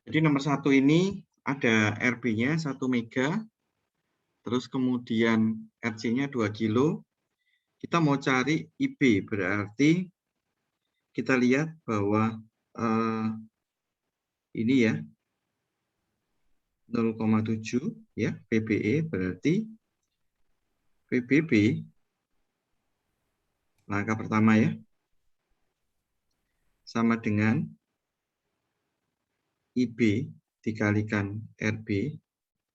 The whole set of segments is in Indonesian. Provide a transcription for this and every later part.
Jadi nomor 1 ini ada RB-nya 1 mega, terus kemudian RC-nya 2 kilo. Kita mau cari IB, berarti kita lihat bahwa ini ya 0,7 ya PBE, berarti PBB langkah pertama ya sama dengan IB dikalikan RB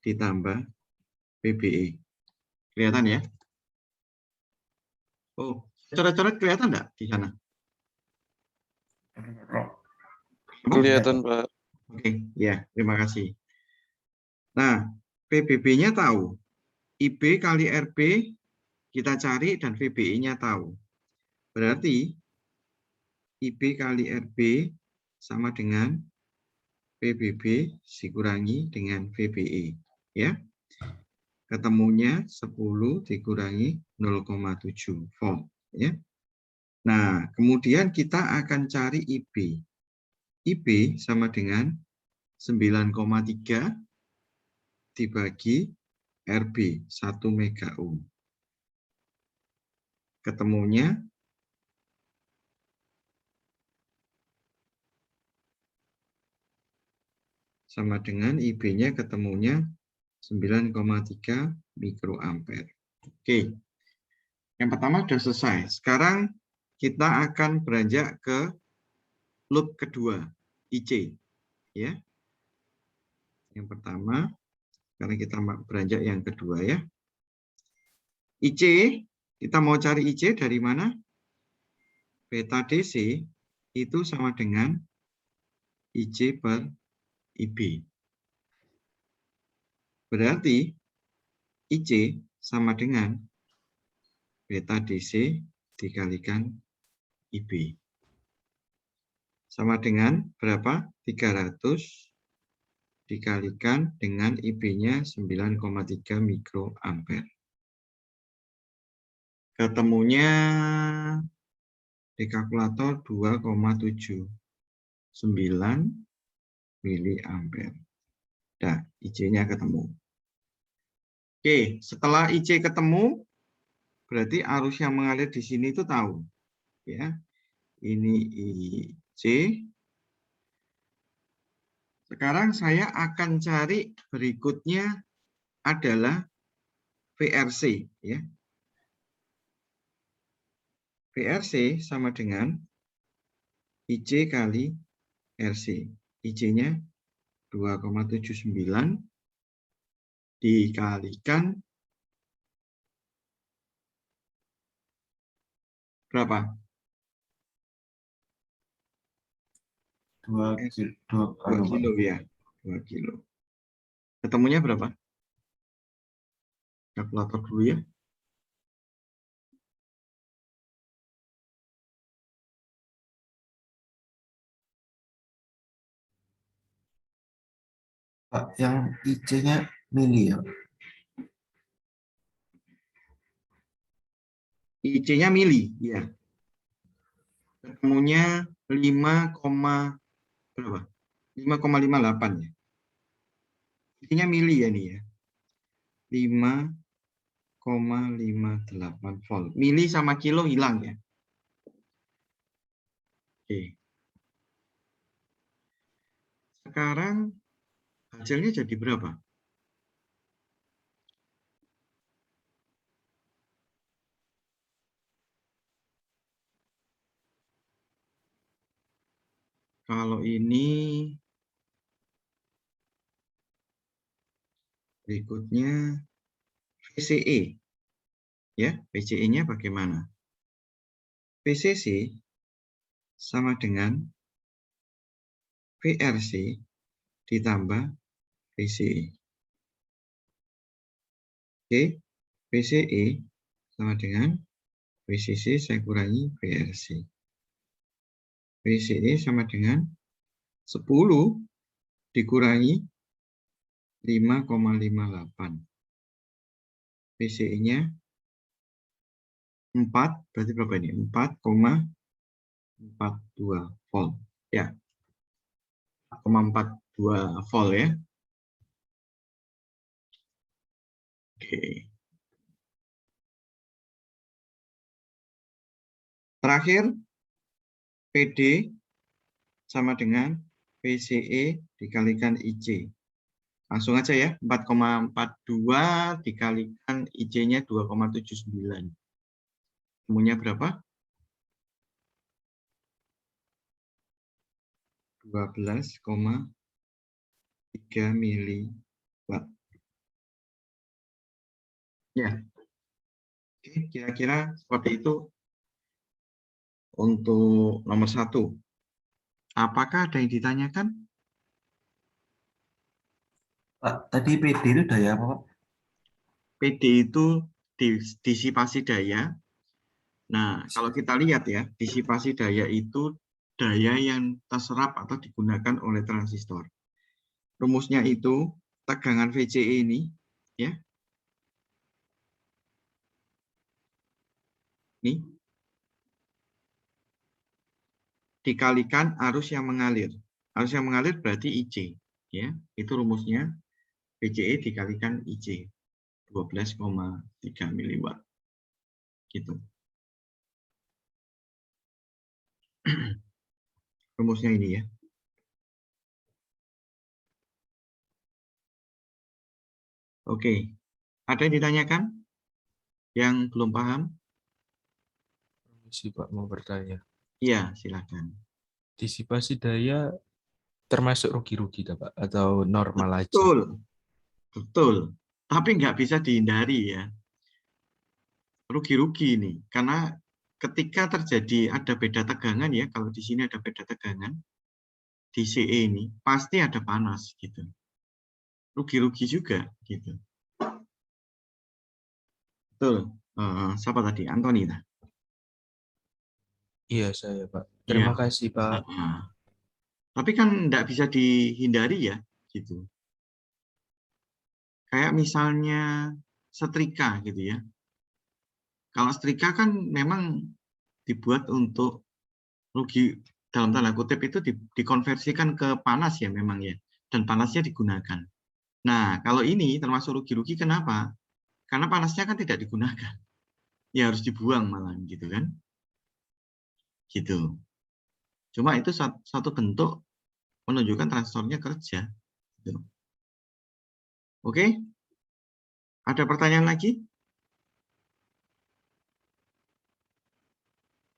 ditambah PBE. Kelihatan ya? Oh, coret-coret kelihatan enggak di sana? Kelihatan, Pak. Oke, ya, terima kasih. Nah, PBB-nya tahu. IB kali RB kita cari dan VBE-nya tahu. Berarti IB kali RB sama dengan PBB dikurangi dengan VBE. Ya. Ketemunya 10 dikurangi 0,7 volt. Ya. Nah, kemudian kita akan cari IB. IB sama dengan 9,3 dibagi RB 1 mega ohm. Ketemunya sama dengan IB-nya ketemunya 9,3 mikroampere. Oke. Yang pertama sudah selesai. Sekarang kita akan beranjak ke loop kedua, IC. Ya. Yang pertama, sekarang kita beranjak yang kedua ya. IC, kita mau cari IC dari mana? Beta DC itu sama dengan IC per IB. Berarti IC sama dengan beta DC dikalikan IB. Sama dengan berapa? 300 dikalikan dengan IB-nya 9,3 mikroampere. Ketemunya di kalkulator 2,79 miliampere. Nah, IC-nya ketemu. Oke, setelah IC ketemu, berarti arus yang mengalir di sini itu tahu. Ya, ini IC. Sekarang saya akan cari berikutnya adalah VRC. Ya. VRC sama dengan IC kali RC. IC-nya 2,79 dikalikan berapa? 2 kilo ya. 2 kilo. Ketemunya berapa? Kalkulator dulu ya. Pak, yang IC-nya mili ya? IC-nya mili, ya. Ketemunya 5, berapa? 5,58 ya. IC-nya mili ya nih ya. 5,58 volt. Mili sama kilo hilang ya. Oke. Sekarang hasilnya jadi berapa? Kalau ini berikutnya VCE. Ya, VCE-nya bagaimana? VCC sama dengan VRC ditambah VCE. Oke, VCE sama dengan VCC saya kurangi VRC. VCE sama dengan 10 dikurangi 5,58. VCE-nya 4, berarti berapa ini? 4,42 volt. Ya, 4,42 2 volt ya. Oke. Terakhir, PD sama dengan VCE dikalikan IC. Langsung aja ya, 4,42 dikalikan IC-nya 2,79. Temunya berapa? 12,3 miliwatt. Ya, oke, kira-kira seperti itu untuk nomor 1. Apakah ada yang ditanyakan? Pak, tadi PD itu daya apa, Pak? PD itu disipasi daya. Nah, kalau kita lihat ya, disipasi daya itu daya yang terserap atau digunakan oleh transistor. Rumusnya itu tegangan VCE ini, ya, ini dikalikan arus yang mengalir. Arus yang mengalir berarti IC, ya. Itu rumusnya VCE dikalikan IC, 12,3 miliwatt. Gitu. Rumusnya ini ya. Oke. Ada yang ditanyakan? Yang belum paham? Permisi Pak, mau bertanya. Iya, silakan. Disipasi daya termasuk rugi-rugi Pak? Atau normal aja? Betul. Betul. Tapi nggak bisa dihindari ya. Rugi-rugi ini. Karena ketika terjadi ada beda tegangan ya, kalau di sini ada beda tegangan, di CE ini pasti ada panas gitu. Rugi-rugi juga gitu. Betul. Siapa tadi? Antoni. Iya saya Pak. Iya. Terima kasih Pak. Tapi kan nggak bisa dihindari ya, gitu. Kayak misalnya setrika gitu ya. Kalau setrika kan memang dibuat untuk rugi, dalam tanda kutip itu dikonversikan ke panas ya memang ya. Dan panasnya digunakan. Nah, kalau ini termasuk rugi-rugi kenapa? Karena panasnya kan tidak digunakan. Ya harus dibuang malah gitu kan. Gitu. Cuma itu satu bentuk menunjukkan transistornya kerja. Gitu. Oke? Ada pertanyaan lagi?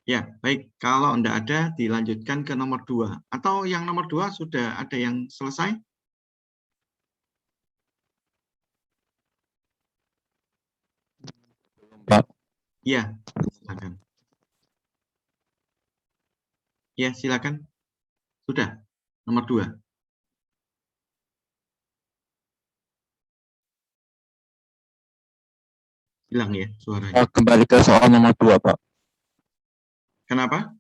Ya, baik. Kalau tidak ada, dilanjutkan ke nomor 2. Atau yang nomor 2 sudah ada yang selesai? Pak. Ya, silakan. Ya, silakan. Sudah. Nomor 2. Hilang ya suaranya. Kembali ke soal nomor 2, Pak. Kenapa?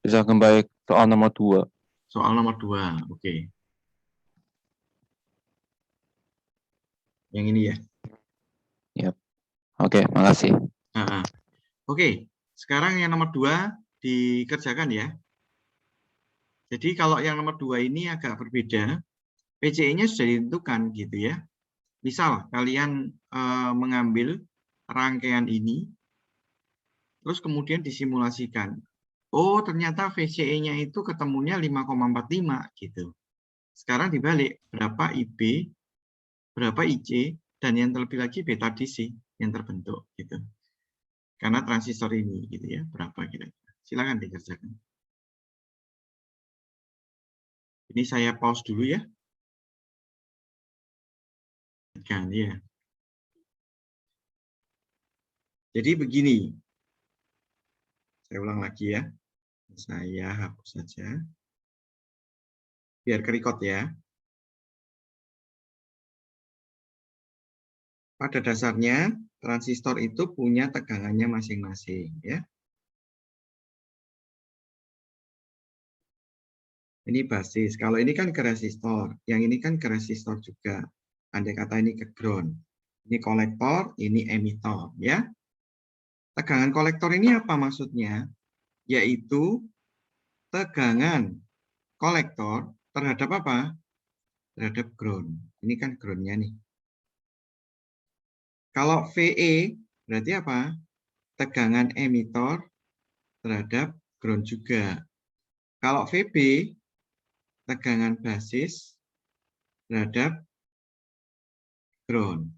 Bisa kembali ke soal nomor 2. Soal nomor 2. Oke. Yang ini ya. Yap. Oke, makasih. Oke. Sekarang yang nomor 2 dikerjakan ya. Jadi kalau yang nomor 2 ini agak berbeda. PCE-nya sudah ditentukan gitu ya. Misal kalian mengambil rangkaian ini, terus kemudian disimulasikan. Oh, ternyata VCE-nya itu ketemunya 5,45 gitu. Sekarang dibalik, berapa IB, berapa IC, dan yang terlebih lagi beta DC yang terbentuk gitu. Karena transistor ini gitu ya, berapa kira-kira. Silakan dikerjakan. Ini saya pause dulu ya. Kan ya. Jadi begini. Saya ulang lagi ya. Saya hapus saja. Biar ke-record ya. Pada dasarnya, transistor itu punya tegangannya masing-masing. Ya. Ini basis. Kalau ini kan ke resistor. Yang ini kan ke resistor juga. Andai kata ini ke ground. Ini kolektor, ini emitor. Ya. Tegangan kolektor ini apa maksudnya? Yaitu tegangan kolektor terhadap apa? terhadap ground. Ini kan groundnya nih. Kalau VE berarti apa? Tegangan emitor terhadap ground juga. Kalau VB, tegangan basis terhadap ground.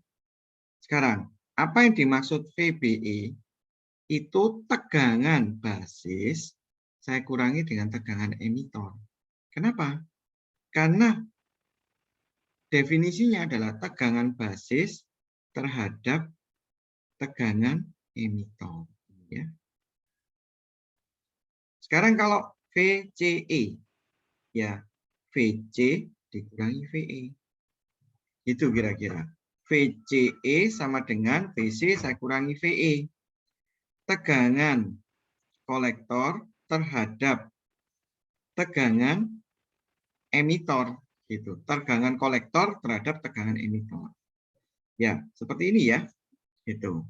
Sekarang, apa yang dimaksud VBE? Itu tegangan basis saya kurangi dengan tegangan emitor. Kenapa? Karena definisinya adalah tegangan basis terhadap tegangan emitor. Ya. Sekarang kalau VCE, ya VC dikurangi VE. Itu kira-kira. VCE sama dengan VC saya kurangi VE. Tegangan kolektor terhadap tegangan emitor. Gitu. Tegangan kolektor terhadap tegangan emitor. Ya, seperti ini ya. Gitu.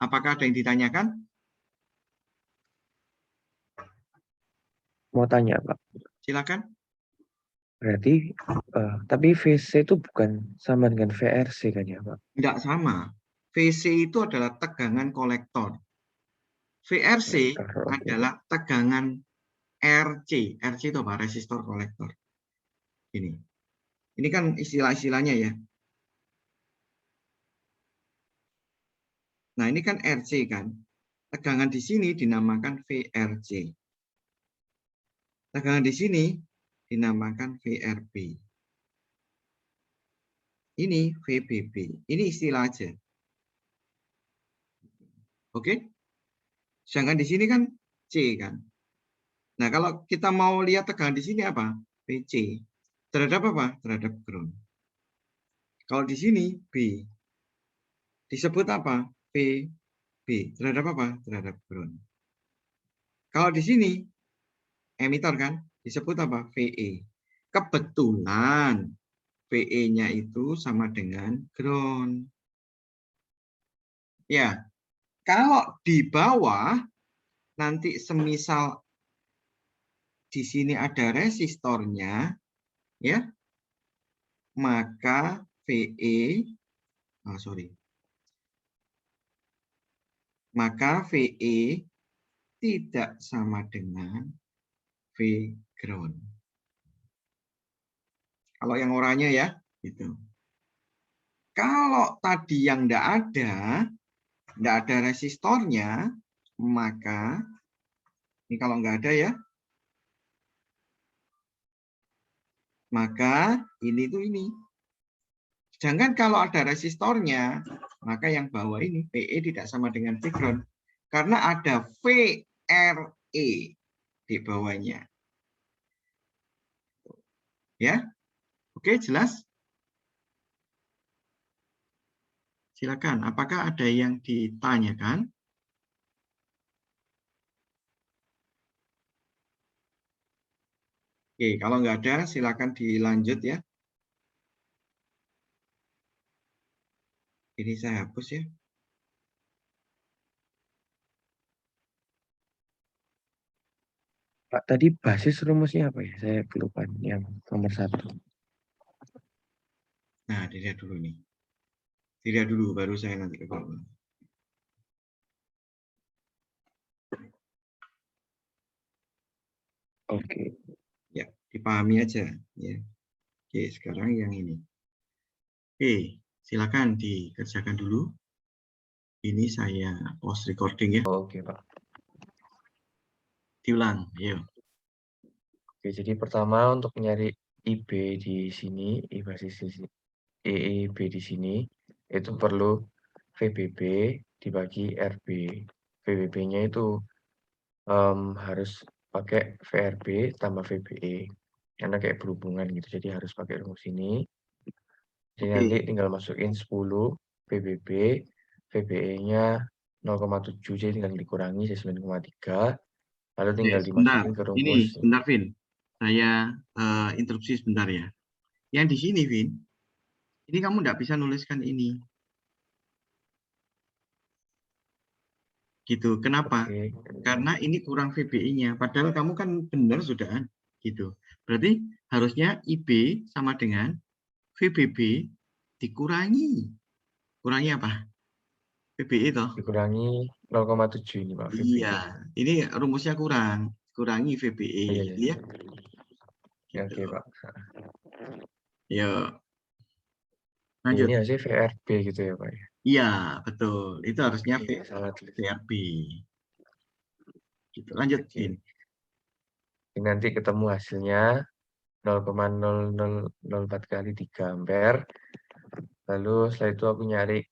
Apakah ada yang ditanyakan? Mau tanya, Pak. Silakan. Berarti, tapi VC itu bukan sama dengan VRC kan ya, Pak? Tidak sama. VC itu adalah tegangan kolektor. VRC Oke. adalah tegangan RC. RC itu apa? Resistor kolektor. Ini kan istilah-istilahnya ya. Nah, ini kan RC kan. Tegangan di sini dinamakan VRC. Tegangan di sini dinamakan VRB. Ini VBB. Ini istilah aja. Oke? Sedangkan di sini kan C kan. Nah, kalau kita mau lihat tegangan di sini apa? VC. Terhadap apa? Terhadap ground. Kalau di sini B. Disebut apa? VB. Terhadap apa? Terhadap ground. Kalau di sini emitor kan? Disebut apa? VE. Kebetulan VE-nya itu sama dengan ground. Ya. Kalau di bawah nanti semisal di sini ada resistornya, ya, maka VE, maka VE tidak sama dengan V ground. Kalau yang oranye ya, gitu. Kalau tadi yang tidak ada resistornya, maka ini kalau nggak ada ya, maka ini tuh ini. Sedangkan kalau ada resistornya, maka yang bawah ini VE tidak sama dengan V ground karena ada VRE di bawahnya. Ya. Oke, jelas? Silakan, apakah ada yang ditanyakan? Oke, kalau nggak ada, silakan dilanjut ya. Ini saya hapus ya. Pak, tadi basis rumusnya apa ya? Saya kelupaan yang nomor 1. Nah, dilihat dulu nih. Dilihat dulu, baru saya nanti ke bawah. Oke. Ya, dipahami aja. Ya. Oke, sekarang yang ini. Oke, silakan dikerjakan dulu. Ini saya post recording ya. Oke, Pak. Diulang, yuk. Oke, jadi pertama untuk mencari IB di sini, I basis EEB di sini, itu perlu VBB dibagi RB. VBB-nya itu harus pakai VRB tambah VBE. Karena kayak berhubungan gitu, jadi harus pakai rumus ini. Jadi nanti tinggal masukin 10 VBB, VBE-nya 0,7, jadi tinggal dikurangi jadi 9,3. Lalu tinggal dimasukin ke rumus. Ini sebentar, Vin. Saya interupsi sebentar ya. Yang di sini, Vin, ini kamu tidak bisa nuliskan ini. Gitu. Kenapa? Oke. Karena ini kurang VBI-nya. Padahal kamu kan benar sudah. Gitu. Berarti harusnya IB sama dengan VBB dikurangi. Kurangi apa? VBE toh? Dikurangi 0,7 ini Pak, VBE. Iya, ini rumusnya kurang. Kurangi VBE. Iya, Gitu iya. ya. Ya, oke Gitu. Pak. Ya, Ya, lanjut. ini hasilnya VRB gitu ya Pak. Iya, betul. Itu harusnya Oke, salah tulis. VRB. Gitu. Lanjut, Oke. Vin. Ini nanti ketemu hasilnya 0,0004 kali 3 ampere. Lalu setelah itu aku nyari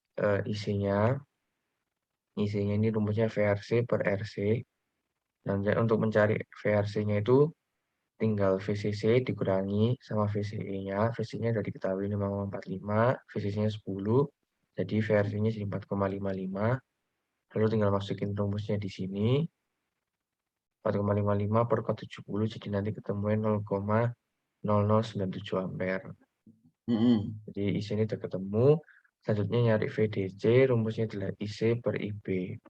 IC-nya. IC-nya ini rumusnya VRC per RC. Dan untuk mencari VRC-nya itu tinggal VCC dikurangi sama VCE-nya. VCE-nya sudah diketahui 5,45, VCC-nya 10. Jadi VRC-nya jadi 4,55. Lalu tinggal masukin rumusnya di sini. 4,55 per 70, jadi nanti ketemunya 0,0097 ampere. Jadi IC ini sudah ketemu. Selanjutnya nyari VDC, rumusnya adalah IC per IB.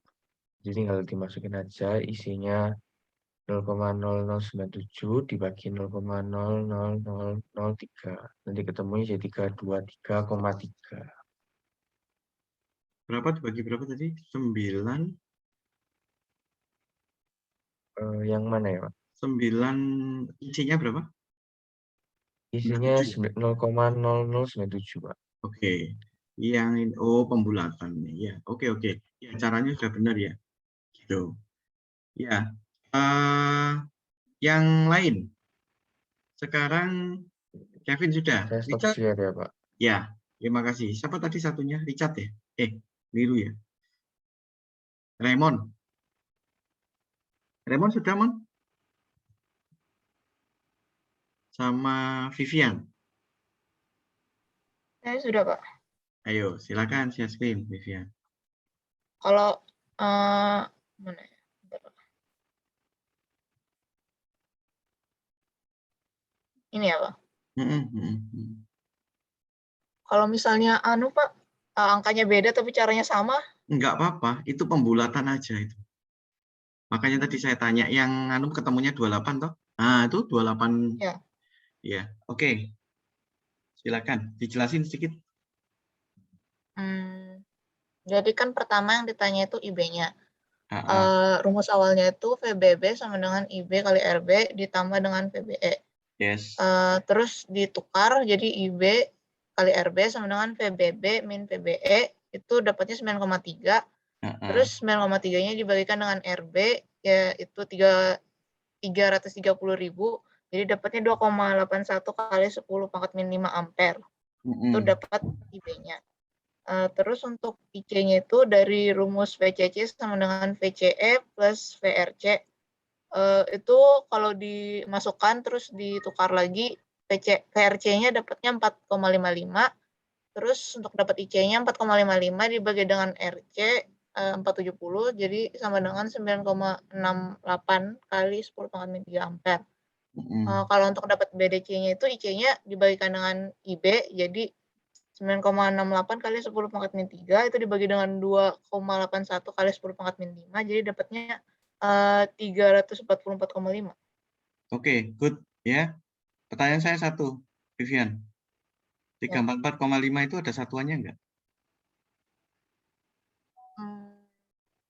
Jadi tinggal dimasukin aja IC-nya 0,0097 dibagi 0,00003. Nanti ketemunya jadi 323,3. Berapa dibagi berapa tadi? 9. Yang mana ya Pak? 9 IC-nya berapa? IC-nya 0,0097 Pak. Oke. Yang pembulatan. Ya, oke. Ya, caranya sudah benar ya. Gitu. Ya. Yang lain. Sekarang Kevin sudah. Saya stop Richard? share ya Pak. Ya, terima kasih. Siapa tadi satunya? Richard ya? Biru ya? Raymond. Raymond sudah, Mon? Sama Vivian. Saya sudah, Pak. Ayo, silakan share screen, Vivian. Kalau mana ya? Bentar, Pak. Ini ya, Pak. Kalau misalnya Pak, angkanya beda tapi caranya sama. Enggak apa-apa, itu pembulatan aja itu. Makanya tadi saya tanya yang ketemunya 28 toh? Nah, itu 28. Ya. Ya, oke. Silakan dijelasin sedikit. Jadi kan pertama yang ditanya itu IB-nya. Rumus awalnya itu VBB sama dengan IB kali RB ditambah dengan VBE. Yes. Terus ditukar jadi IB kali RB sama dengan VBB min VBE itu dapatnya 9,3. Terus 9,3-nya dibagikan dengan RB yaitu 330.000. Jadi dapatnya 2,81 kali 10 pangkat min 5 ampere. Itu dapat IB-nya. Terus untuk IC-nya itu dari rumus VCC sama dengan VCE plus VRC. Itu kalau dimasukkan terus ditukar lagi, VRC-nya dapatnya 4,55. Terus untuk dapat IC-nya 4,55 dibagi dengan RC 470, jadi sama dengan 9,68 kali 10 pangkat min 3 ampere. Kalau untuk dapat BDC-nya itu IC-nya dibagikan dengan IB, jadi 9,68 kali 10 pangkat min 3 itu dibagi dengan 2,81 kali 10 pangkat min 5, jadi dapatnya 344,5. Oke, good ya. Pertanyaan saya satu, Vivian. 344,5 itu ada satuannya enggak?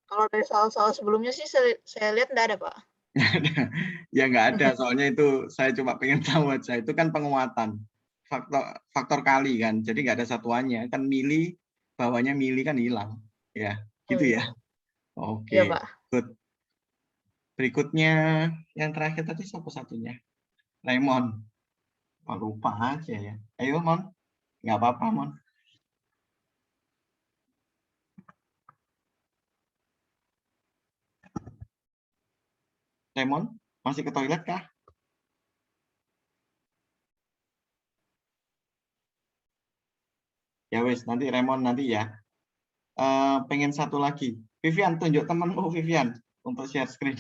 Kalau dari soal-soal sebelumnya sih saya lihat enggak ada, Pak. Ya enggak ada, soalnya itu saya cuma pengen tahu aja. Itu kan penguatan. Faktor kali kan, jadi nggak ada satuannya kan, mili bawahnya mili kan hilang ya, gitu ya. Oke, Iya, Pak. good. Berikutnya yang terakhir tadi siapa satunya? Raymond. Lupa aja ya. Ayo Mon, nggak apa-apa Mon. Raymond masih ke toilet kah? Ya wes, nanti Raymond nanti ya. Pengen satu lagi. Vivian, tunjuk temanmu Vivian untuk share screen.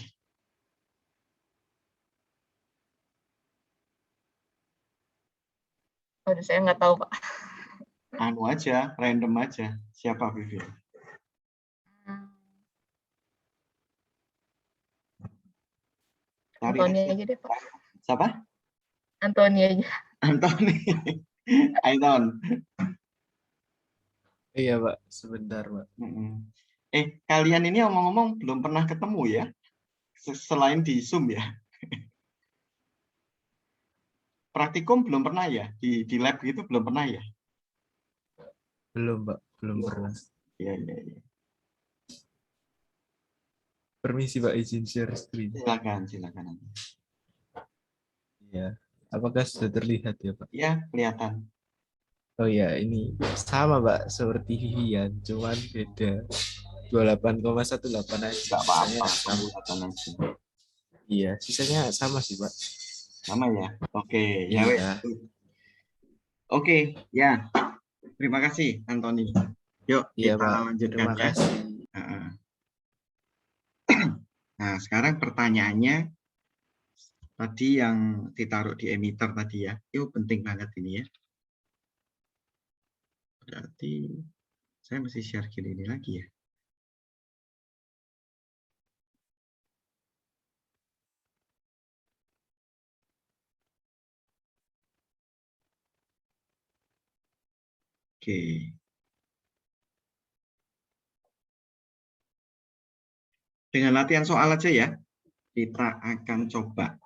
Aduh, saya nggak tahu, Pak. Anu aja, random aja. Siapa Vivian? Tony aja deh, Pak. Siapa? Antoni aja. Antoni. Anton. Iya, Pak. Sebentar, Pak. Kalian ini omong-omong belum pernah ketemu ya? Selain di Zoom ya? Praktikum belum pernah ya? Di lab gitu belum pernah ya? Belum, Pak. Belum pernah. Iya. Permisi, Pak. Izin share screen. Silakan. Iya. Apakah sudah terlihat ya, Pak? Ya, kelihatan. Oh ya, ini sama, Pak. Seperti Vivian. Cuman beda. 28,18 aja. Enggak apa-apa, Sisanya sama. kelihatan aja. Iya, sisanya sama sih, Pak. Sama ya? Oke, ya wes. Iya. Oke, ya. Terima kasih, Antoni. Yuk, Iya, kita Pak. lanjutkan Terima ya. kasih. Nah, sekarang pertanyaannya tadi yang ditaruh di emitter tadi ya. Itu penting banget ini ya. Berarti saya mesti share ini lagi ya. Oke. Dengan latihan soal aja ya. Kita akan coba.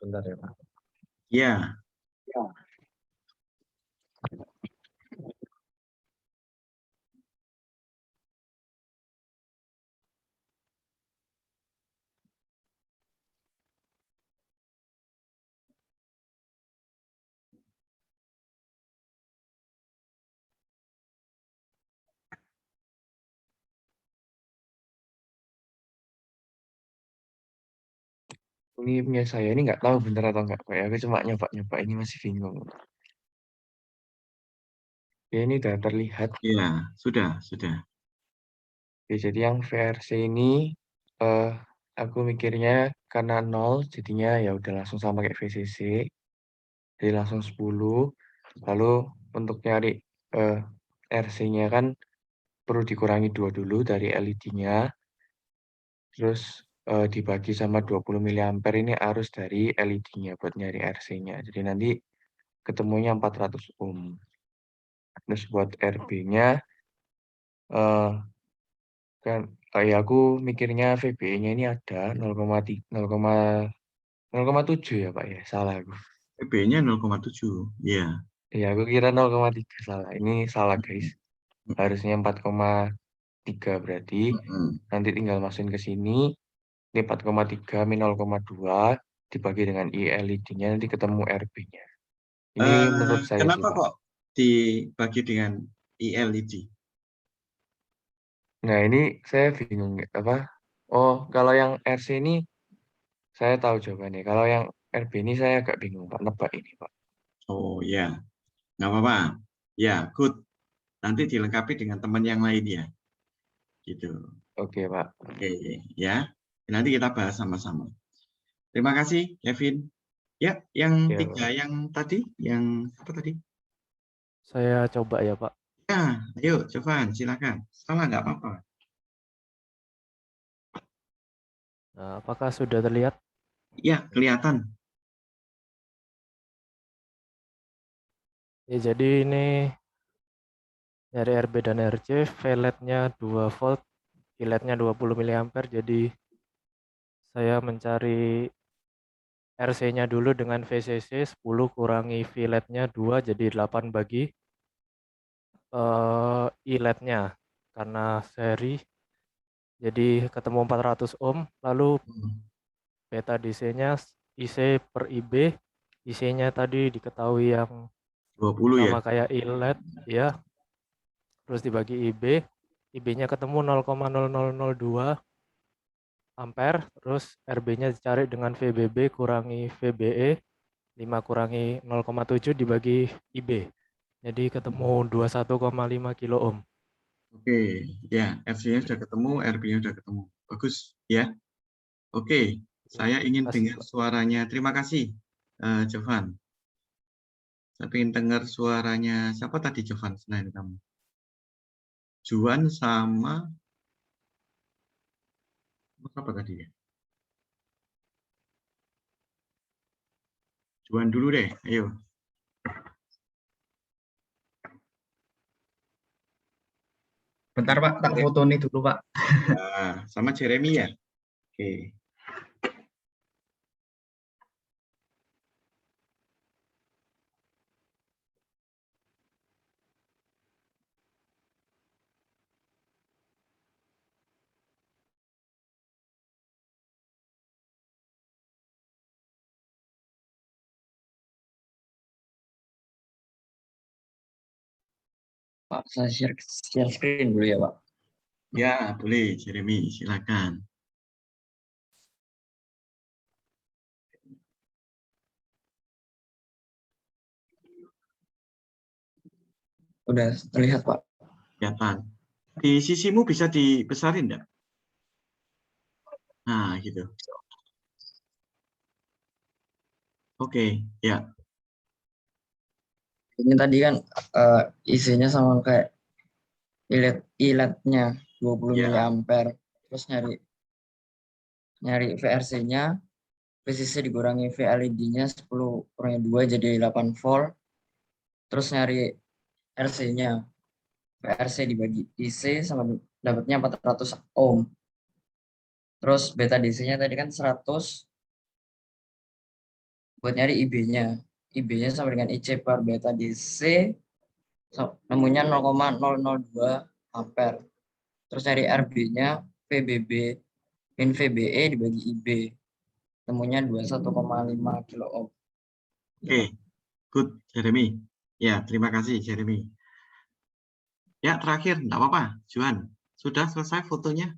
Bentar ya, Pak. Ya. Ini punya saya ini nggak tahu bener atau nggak, Pak. Aku cuma nyoba-nyoba ini masih bingung. Ya, ini udah terlihat. Ya, sudah. Oke, jadi yang VRC ini aku mikirnya karena 0 jadinya ya udah langsung sama kayak VCC. Jadi langsung 10. Lalu untuk nyari RC-nya kan perlu dikurangi 2 dulu dari LED-nya. Terus dibagi sama 20 mA ini arus dari LED-nya buat nyari RC-nya. Jadi nanti ketemunya 400 ohm. Terus buat RB-nya kan ya aku mikirnya VBE-nya ini ada 0,7 ya, Pak ya. Salah aku. PB-nya 0,7. Ya. Ya, aku kira 0,3 salah. Ini salah, guys. Harusnya 4,3 berarti. Nanti tinggal masukin ke sini. Ini 4,3 min 0,2 dibagi dengan LED-nya nanti ketemu RB-nya. Ini menurut saya sih, Kenapa Pak. kok dibagi dengan LED? Nah, ini saya bingung apa? Oh, kalau yang RC ini saya tahu jawabannya. Kalau yang RB ini saya agak bingung, Pak. Nebak ini, Pak. Oh ya, nggak apa-apa. Ya, good. Nanti dilengkapi dengan teman yang lain ya. Gitu. Oke, Pak. Oke, ya. Nanti kita bahas sama-sama. Terima kasih, Kevin. Ya, yang Ya, tiga, Pak. yang tadi, yang apa tadi? Saya coba ya, Pak. Ya, ayo, Jovan, silakan. Salah nggak apa-apa. Nah, apakah sudah terlihat? Ya, kelihatan. Ya, jadi ini dari RB dan RC, VLED-nya 2 volt, QLED-nya 20 mA, jadi saya mencari RC-nya dulu dengan VCC 10 kurangi VLED-nya 2, jadi 8 bagi ILED-nya. Karena seri, jadi ketemu 400 ohm, lalu beta DC-nya IC per IB, IC-nya tadi diketahui yang 20 ya. sama kayak ILED ya. Terus dibagi IB, IB-nya ketemu 0,0002 ampere, terus RB-nya dicari dengan VBB kurangi VBE, 5 kurangi 0,7 dibagi IB. Jadi ketemu 21,5 kilo ohm. Oke, ya, RC-nya sudah ketemu, RB-nya sudah ketemu. Bagus, ya. Oke, saya ingin Makasih, dengar Pak. suaranya. Terima kasih, Jovan. Saya ingin dengar suaranya. Siapa tadi Jovan selain kamu? Juan sama apa tadi ya? Juan dulu deh, ayo. Bentar Pak, tak foto ini dulu Pak. Nah, sama Jeremy ya? Oke. Pak, saya share screen dulu ya, Pak. Ya, boleh, Jeremy, silakan. Udah terlihat, Pak. Kelihatan. Di sisimu bisa dibesarin enggak? Nah, gitu. Oke, ya. Ini tadi kan isinya sama kayak ilet-nya 20 Ya. mA. Terus nyari VRC-nya, VCC dikurangi VLED-nya 10 kurangi 2 jadi 8 volt. Terus nyari RC-nya. VRC dibagi DC sama dapatnya 400 ohm. Terus beta DC-nya tadi kan 100. Buat nyari IB-nya. IB-nya sama dengan IC per beta DC nemunya 0,002 ampere. Terus cari RB-nya VBB min VBE dibagi IB. Temunya 21,5 kilo ohm. Oke, good, Jeremy. Ya, terima kasih, Jeremy. Ya, terakhir, enggak apa-apa, Juan. Sudah selesai fotonya?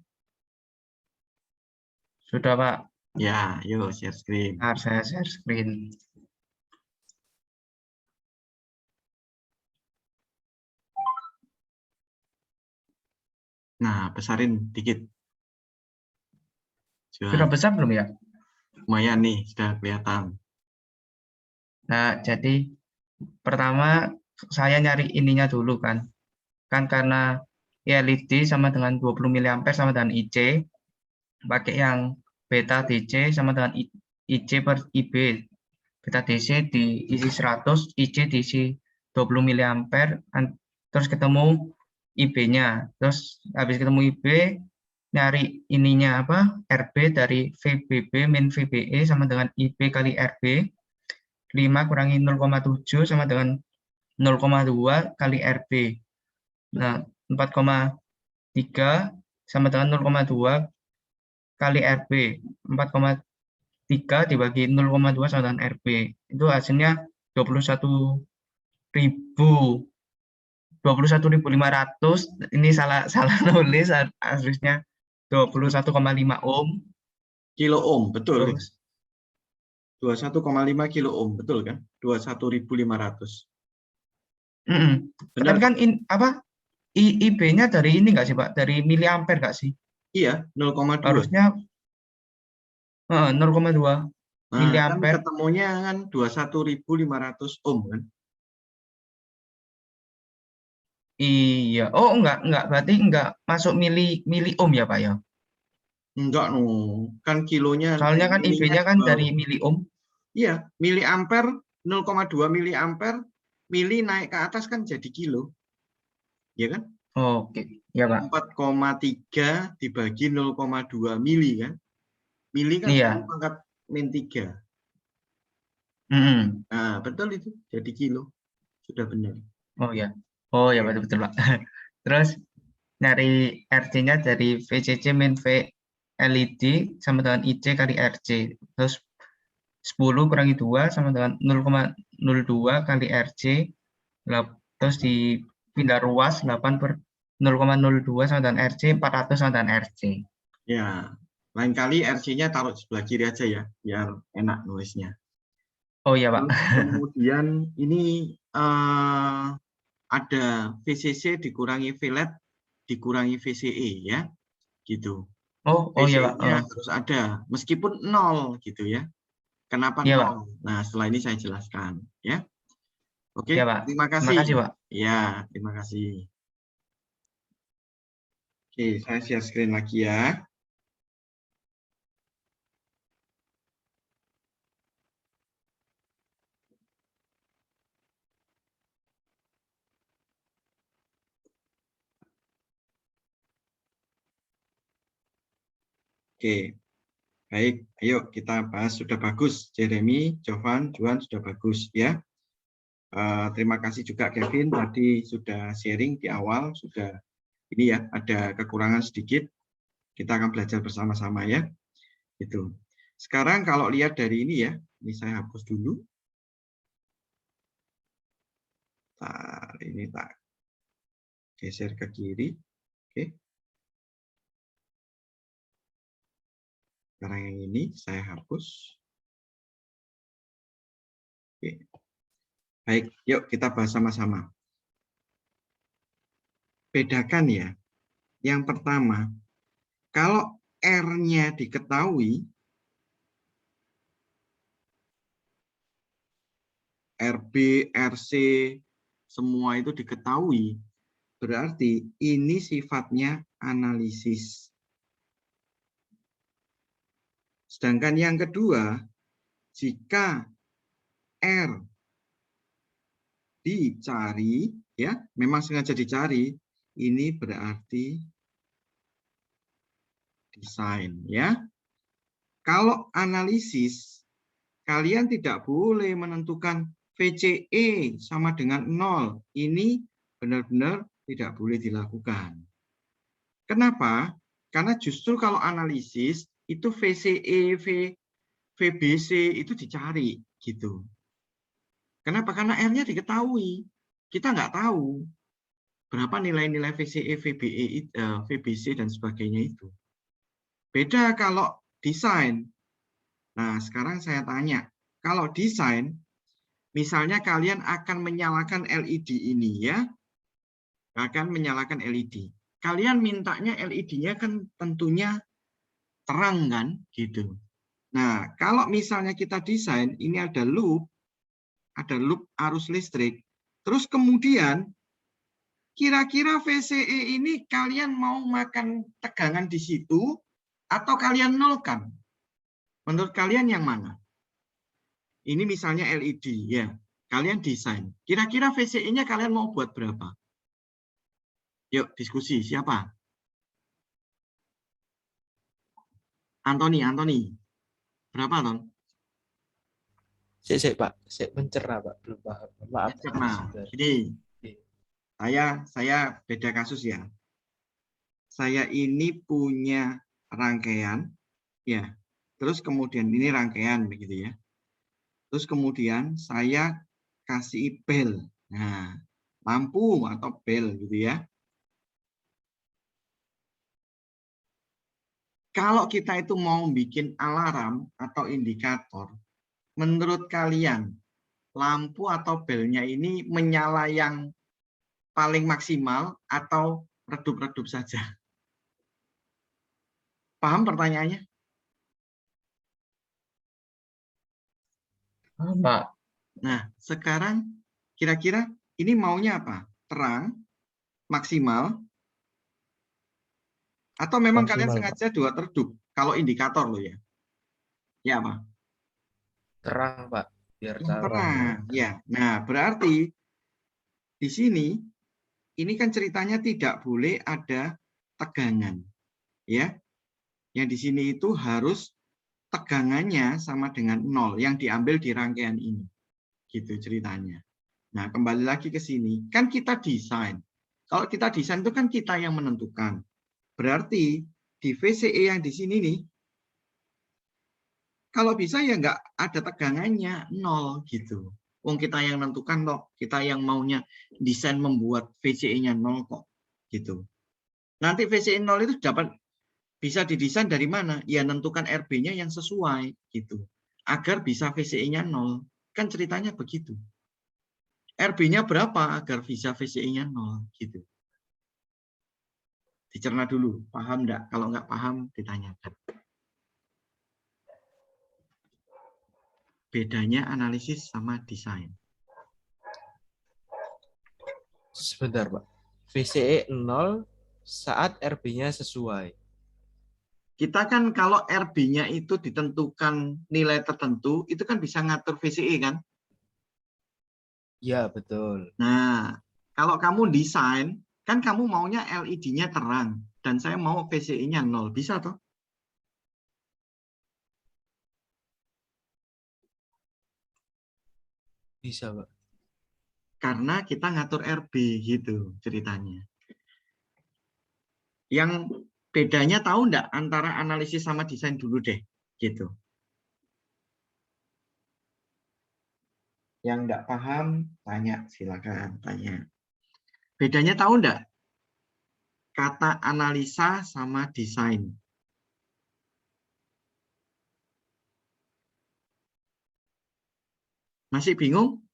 Sudah Pak, Ya, yuk share screen. saya share screen. Nah, besarin dikit. Juan. Sudah besar belum ya? Lumayan nih, sudah kelihatan. Nah, jadi pertama saya nyari ininya dulu kan. Kan karena LED sama dengan 20 mA sama dengan IC. Pakai yang beta DC sama dengan IC per IB. Beta DC diisi 100, IC diisi 20 mA, terus ketemu IB-nya. Terus habis ketemu IB, nyari ininya apa? RB dari VBB min VBE sama dengan IB kali RB. 5 kurangi 0,7 sama dengan 0,2 kali RB. Nah, 4,3 sama dengan 0,2 kali RB. 4,3 dibagi 0,2 sama dengan RB. Itu hasilnya 21.500. Ini salah nulis, harusnya 21,5 ohm. Kilo ohm, betul. Terus 21,5 kilo ohm, betul kan? 21.500. Tapi kan IB-nya dari ini nggak sih Pak? Dari miliampere nggak sih? Iya, 0,2. Harusnya 0,2 Nah, miliampere. kan ketemunya kan 21.500 ohm kan? Iya. Oh, enggak. Berarti enggak masuk mili ohm ya Pak ya? Enggak, no. Kan kilonya. Soalnya kan IB-nya kan dari mili ohm. Iya, miliampere 0,2 miliampere, mili naik ke atas kan jadi kilo. Iya kan? Oke, ya Pak. 4,3 dibagi 0,2 mili kan? Mili kan Iya. pangkat min 3. Nah, betul itu. Jadi kilo. Sudah benar. Oh ya. Betul Pak. Terus nyari RC-nya dari VCC min VLED sama dengan IC kali RC. Terus 10 kurangi 2 sama dengan 0,02 kali RC. Terus dipindah ruas 8 per 0,02 sama dengan RC, 400 sama dengan RC. Ya, lain kali RC-nya taruh sebelah kiri aja ya, biar enak nulisnya. Oh iya Pak. Kemudian ini ada VCC dikurangi VLED dikurangi VCE ya, gitu. Oh iya Pak. VCE-nya harus ada, meskipun 0 gitu ya. Kenapa Iya, Pak. 0? Nah, setelah ini saya jelaskan ya. Oke, Iya, Pak. terima Terima kasih. kasih, Pak. Ya, terima kasih. Oke, saya share screen lagi ya. Oke, baik. Ayo kita bahas. Sudah bagus, Jeremy, Jovan, Juan sudah bagus ya. Terima kasih juga Kevin tadi sudah sharing di awal, sudah ini ya ada kekurangan sedikit. Kita akan belajar bersama-sama ya. Itu. Sekarang kalau lihat dari ini ya, ini saya hapus dulu. Ini tak geser ke kiri. Oke. Sekarang yang ini saya hapus. Oke. Baik, yuk kita bahas sama-sama. Bedakan ya. Yang pertama, kalau R-nya diketahui, RB, RC, semua itu diketahui, berarti ini sifatnya analisis. Sedangkan yang kedua, jika R dicari, ya, memang sengaja dicari, ini berarti desain, ya. Kalau analisis, kalian tidak boleh menentukan VCE sama dengan 0. Ini benar-benar tidak boleh dilakukan. Kenapa? Karena justru kalau analisis itu VCE, VBC itu dicari gitu. Kenapa? Karena R-nya diketahui. Kita nggak tahu berapa nilai-nilai VCE, VBC dan sebagainya itu. Beda kalau desain. Nah, sekarang saya tanya, kalau desain, misalnya kalian akan menyalakan LED ini ya, akan menyalakan LED. Kalian mintanya LED-nya kan tentunya terang kan, gitu. Nah, kalau misalnya kita desain, ini ada loop arus listrik. Terus kemudian, kira-kira VCE ini kalian mau makan tegangan di situ, atau kalian nolkan? Menurut kalian yang mana? Ini misalnya LED, ya. Kalian desain. Kira-kira VCE-nya kalian mau buat berapa? Yuk, diskusi. Siapa? Antoni. Berapa, Ton? Saya Pak, saya mencerna Pak, belum paham. Maaf. Nah, gini. Saya beda kasus ya. Saya ini punya rangkaian, ya. Terus kemudian ini rangkaian begitu ya. Terus kemudian saya kasih bel. Nah, lampu atau bel gitu ya. Kalau kita itu mau bikin alarm atau indikator, menurut kalian lampu atau belnya ini menyala yang paling maksimal atau redup-redup saja? Paham pertanyaannya? Pak. Nah, sekarang kira-kira ini maunya apa? Terang, maksimal, atau memang Maksimal, kalian Pak. sengaja dua redup? Kalau indikator lo ya. Ya apa? Terang Pak, biar Yang tahu. terang, ya. Nah, berarti di sini ini kan ceritanya tidak boleh ada tegangan, ya. Yang di sini itu harus tegangannya sama dengan 0 yang diambil di rangkaian ini. Gitu ceritanya. Nah, kembali lagi ke sini. Kan kita desain. Kalau kita desain itu kan kita yang menentukan. Berarti di VCE yang di sini nih, kalau bisa ya nggak ada tegangannya 0 gitu. Wong kita yang menentukan kok, kita yang maunya desain membuat VCE-nya 0 kok, gitu. Nanti VCE 0 itu dapat bisa didesain dari mana? Ya nentukan RB-nya yang sesuai, gitu. Agar bisa VCE-nya 0. Kan ceritanya begitu. RB-nya berapa agar bisa VCE-nya 0, gitu. Dicerna dulu, paham enggak? Kalau enggak paham, ditanyakan. Bedanya analisis sama desain. Sebentar, Pak. VCE 0 saat RB-nya sesuai. Kita kan kalau RB-nya itu ditentukan nilai tertentu, itu kan bisa ngatur VCE kan? Ya, betul. Nah, kalau kamu desain, kan kamu maunya LED-nya terang, dan saya mau VCE-nya 0. Bisa toh? Bisa, Pak. Karena kita ngatur RB gitu ceritanya. Yang bedanya tahu enggak antara analisis sama desain dulu deh, gitu. Yang enggak paham, tanya, silakan tanya. Bedanya tahu enggak? Kata analisa sama desain. Masih bingung?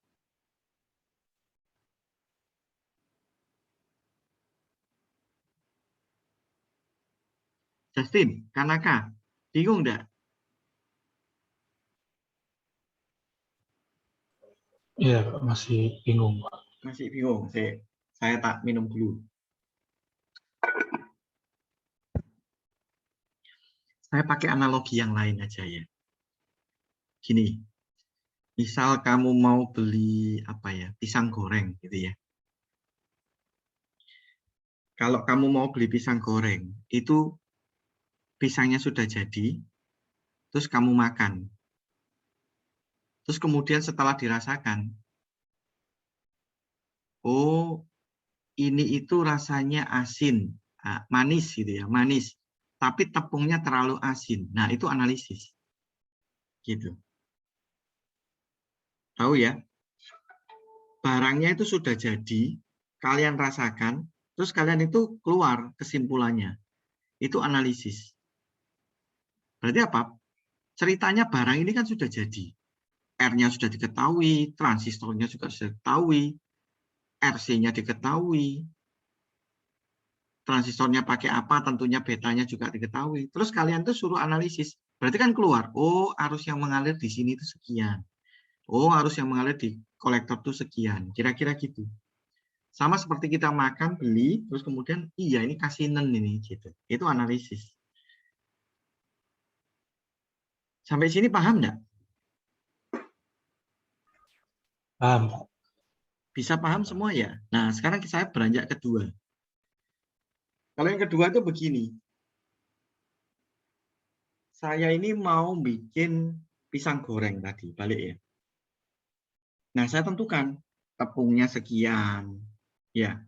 Justin, Kanaka, bingung enggak? Iya, masih bingung, Pak. Masih bingung. Saya tak minum dulu. Saya pakai analogi yang lain aja ya. Gini, misal kamu mau beli pisang goreng gitu ya. Kalau kamu mau beli pisang goreng, itu pisangnya sudah jadi, terus kamu makan. Terus kemudian setelah dirasakan, oh ini itu rasanya asin, manis gitu ya, manis. Tapi tepungnya terlalu asin. Nah itu analisis. Gitu. Tahu ya? Barangnya itu sudah jadi, kalian rasakan, terus kalian itu keluar kesimpulannya. Itu analisis. Berarti apa? Ceritanya barang ini kan sudah jadi. R-nya sudah diketahui, transistornya juga sudah diketahui, RC-nya diketahui, transistornya pakai apa, tentunya betanya juga diketahui. Terus kalian tuh suruh analisis. Berarti kan keluar, oh arus yang mengalir di sini itu sekian. Oh arus yang mengalir di kolektor itu sekian. Kira-kira gitu. Sama seperti kita makan, beli, terus kemudian, iya ini kasinan ini. Gitu. Itu analisis. Sampai sini paham nggak? Paham, Pak. Bisa paham semua ya? Nah, sekarang saya beranjak kedua. Kalau yang kedua itu begini. Saya ini mau bikin pisang goreng tadi, balik ya. Nah, saya tentukan tepungnya sekian, ya.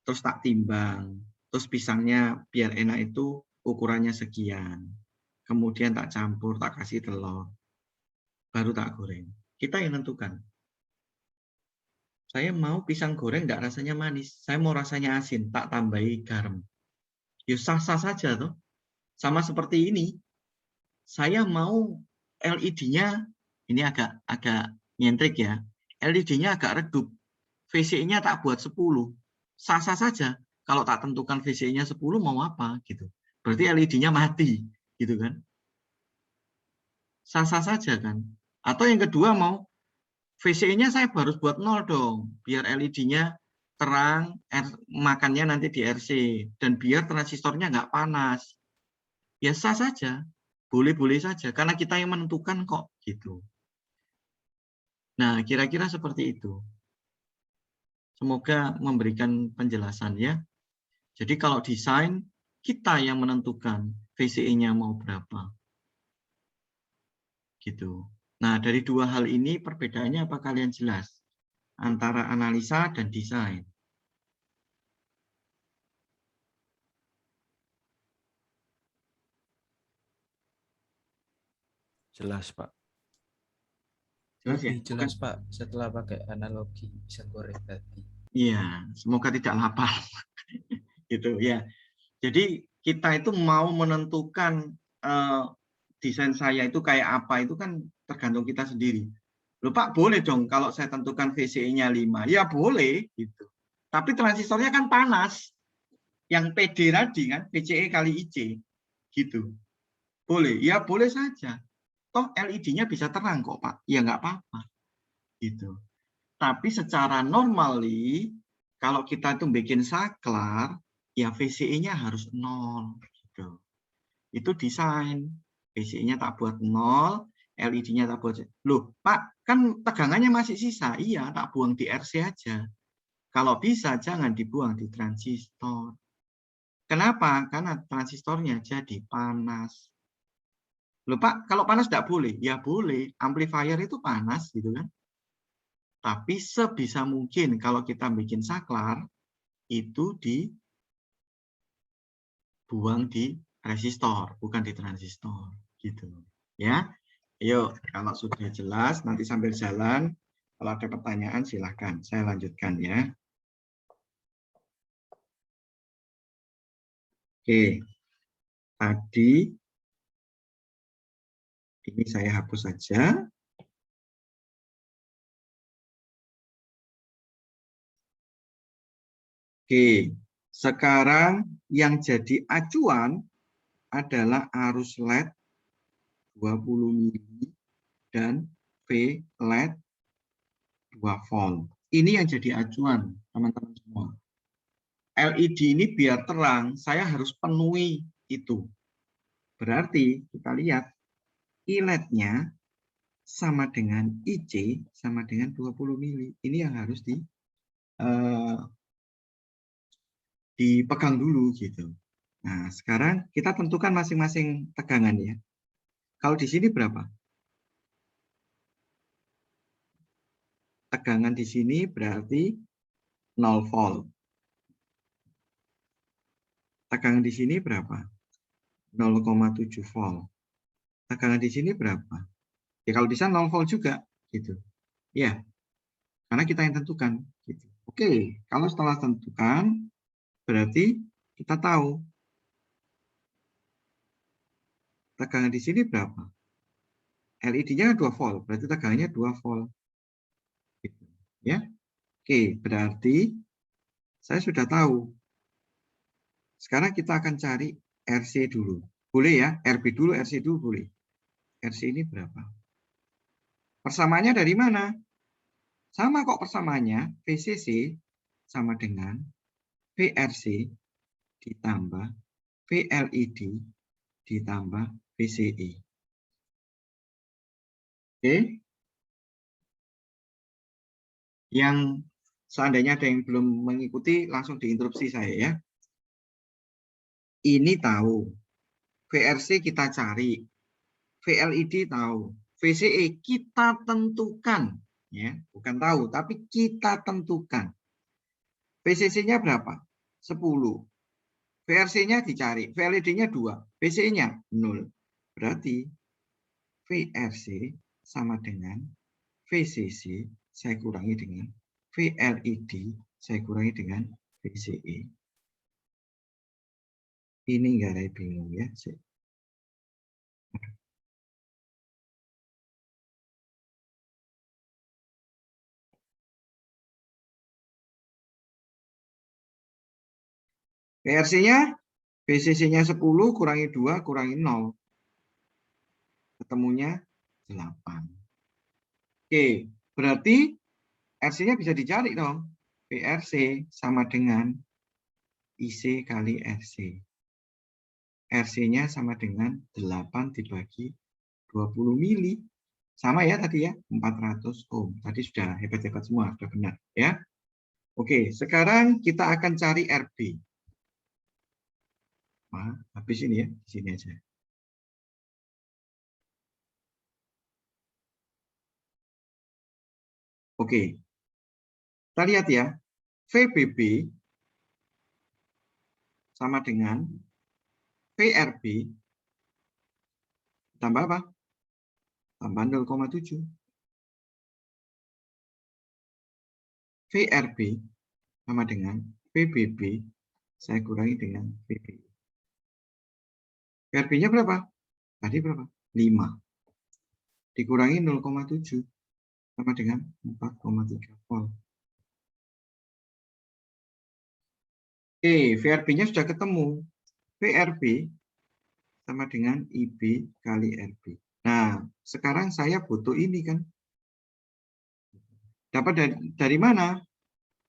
Terus tak timbang. Terus pisangnya biar enak itu ukurannya sekian. Kemudian tak campur, tak kasih telur. Baru tak goreng. Kita yang tentukan. Saya mau pisang goreng nggak rasanya manis. Saya mau rasanya asin, tak tambahi garam. Ya sah-sah saja tuh. Sama seperti ini. Saya mau LED-nya, ini agak nyentrik ya. LED-nya agak redup. VCE-nya tak buat 10. Sah-sah saja. Kalau tak tentukan VCE-nya 10 mau apa gitu. Berarti LED-nya mati, gitu kan. Sah-sah saja kan. Atau yang kedua mau VCE-nya saya harus buat 0 dong, biar LED-nya terang, makannya nanti di RC, dan biar transistornya nggak panas. Ya sah saja, boleh-boleh saja, karena kita yang menentukan kok, gitu. Nah, kira-kira seperti itu. Semoga memberikan penjelasan ya. Jadi kalau desain, kita yang menentukan VCE-nya mau berapa. Gitu. Nah, dari dua hal ini perbedaannya apa kalian jelas? Antara analisa dan desain. Jelas, Pak. Jelas ya? Lebih jelas, Pak, setelah pakai analogi pisang goreng tadi. Iya, semoga tidak lapar. Gitu ya. Jadi kita itu mau menentukan desain saya itu kayak apa, itu kan tergantung kita sendiri. Loh Pak, boleh dong kalau saya tentukan VCE-nya 5. Ya boleh, gitu. Tapi transistornya kan panas. yang PD tadi kan, VCE kali IC. Gitu. Boleh? Ya boleh saja. Toh LED-nya bisa terang kok, Pak. Ya nggak apa-apa. Gitu. Tapi secara normally, kalau kita itu bikin saklar, ya VCE-nya harus 0. Gitu. Itu desain. VCE-nya tak buat 0, LED-nya tak buat. Loh, Pak, kan tegangannya masih sisa. Iya, tak buang di RC aja. Kalau bisa, jangan dibuang di transistor. Kenapa? Karena transistornya jadi panas. Loh, Pak, kalau panas tidak boleh? Ya boleh. Amplifier itu panas, gitu kan. Tapi sebisa mungkin kalau kita bikin saklar, itu dibuang di resistor, bukan di transistor. Gitu. Ya. Ayo, kalau sudah jelas, nanti sambil jalan, kalau ada pertanyaan silahkan. Saya lanjutkan ya. Oke. Tadi, ini saya hapus saja. Oke, sekarang yang jadi acuan adalah arus LED 20 mili dan V LED 2 volt. Ini yang jadi acuan, teman-teman semua. LED ini biar terang, saya harus penuhi itu. Berarti kita lihat, I-LED-nya sama dengan IC sama dengan 20 mili. Ini yang harus dipegang dulu gitu. Nah, sekarang kita tentukan masing-masing tegangan ya. Kalau di sini berapa? Tegangan di sini berarti 0 volt. Tegangan di sini berapa? 0,7 volt. Tegangan di sini berapa? Ya kalau bisa 0 volt juga gitu. Ya. Karena kita yang tentukan gitu. Oke, kalau setelah tentukan berarti kita tahu tegangan di sini berapa? LED-nya 2 volt, berarti tegangannya 2 volt. Gitu. Ya. Oke, berarti saya sudah tahu. Sekarang kita akan cari RC dulu. Boleh ya, RB dulu, RC dulu boleh. RC ini berapa? Persamaannya dari mana? Sama kok persamaannya, VCC sama dengan VRC ditambah VLED ditambah VCE. Oke. Yang seandainya ada yang belum mengikuti, langsung diinterupsi saya ya. Ini tahu. VRC kita cari. VLED tahu. VCE kita tentukan. Ya, bukan tahu, tapi kita tentukan. VCC-nya berapa? 10. VRC-nya dicari. VLED-nya 2. VCE-nya 0. Berarti VRC sama dengan VCC saya kurangi dengan VLED saya kurangi dengan VCE. Ini enggak ada bingung ya. VRC-nya, VCC-nya 10 kurangi 2 kurangi 0. Ketemunya 8. Oke, berarti RC-nya bisa dicari dong. VRC sama dengan IC kali RC. RC-nya sama dengan 8 dibagi 20 mili. Sama ya tadi ya, 400 ohm. Tadi sudah hebat-hebat semua, sudah benar ya. Oke, sekarang kita akan cari RB. Nah, habis ini ya, di sini aja. Oke. Kita lihat ya, VBB sama dengan VRB tambah apa? Tambah 0,7. VRB sama dengan VBB, saya kurangi dengan VBB. VRB-nya berapa? Tadi berapa? 5. Dikurangi 0,7 sama dengan 4,3 volt. Oke, VRB-nya sudah ketemu. VRB sama dengan IB kali RB. Nah, sekarang saya butuh ini kan. Dapat dari mana?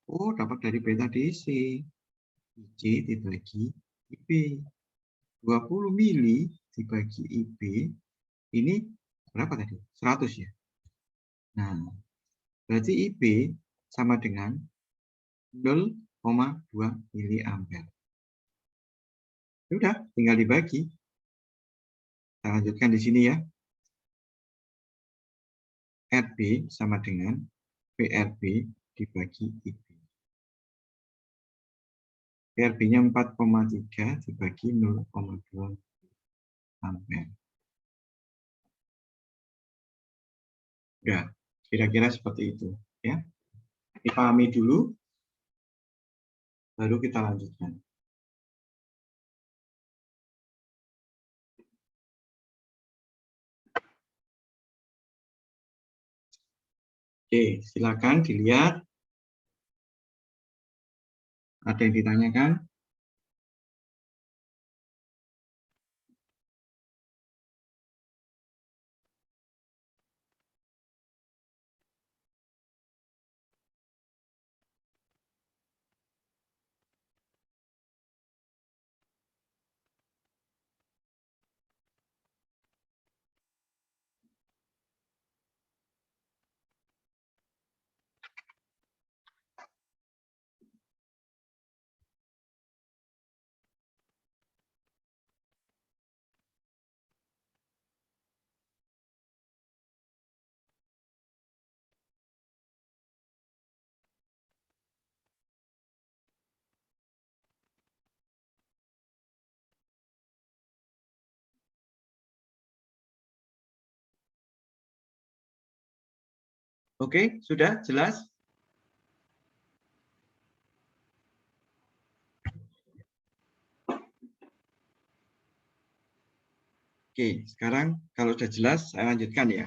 Oh, dapat dari beta DC. IC dibagi IB. 20 mili dibagi IB. Ini berapa tadi? 100 ya? Nah, berarti IB sama dengan 0,2 miliampere. Sudah, tinggal dibagi. Kita lanjutkan di sini ya. RB sama dengan VRB dibagi IB. VRB-nya 4,3 dibagi 0,2 ampere. Ya, kira-kira seperti itu. Ya, dipahami dulu, baru kita lanjutkan. Oke, silakan dilihat. Ada yang ditanyakan? Oke, sudah jelas? Oke, sekarang kalau sudah jelas, saya lanjutkan ya.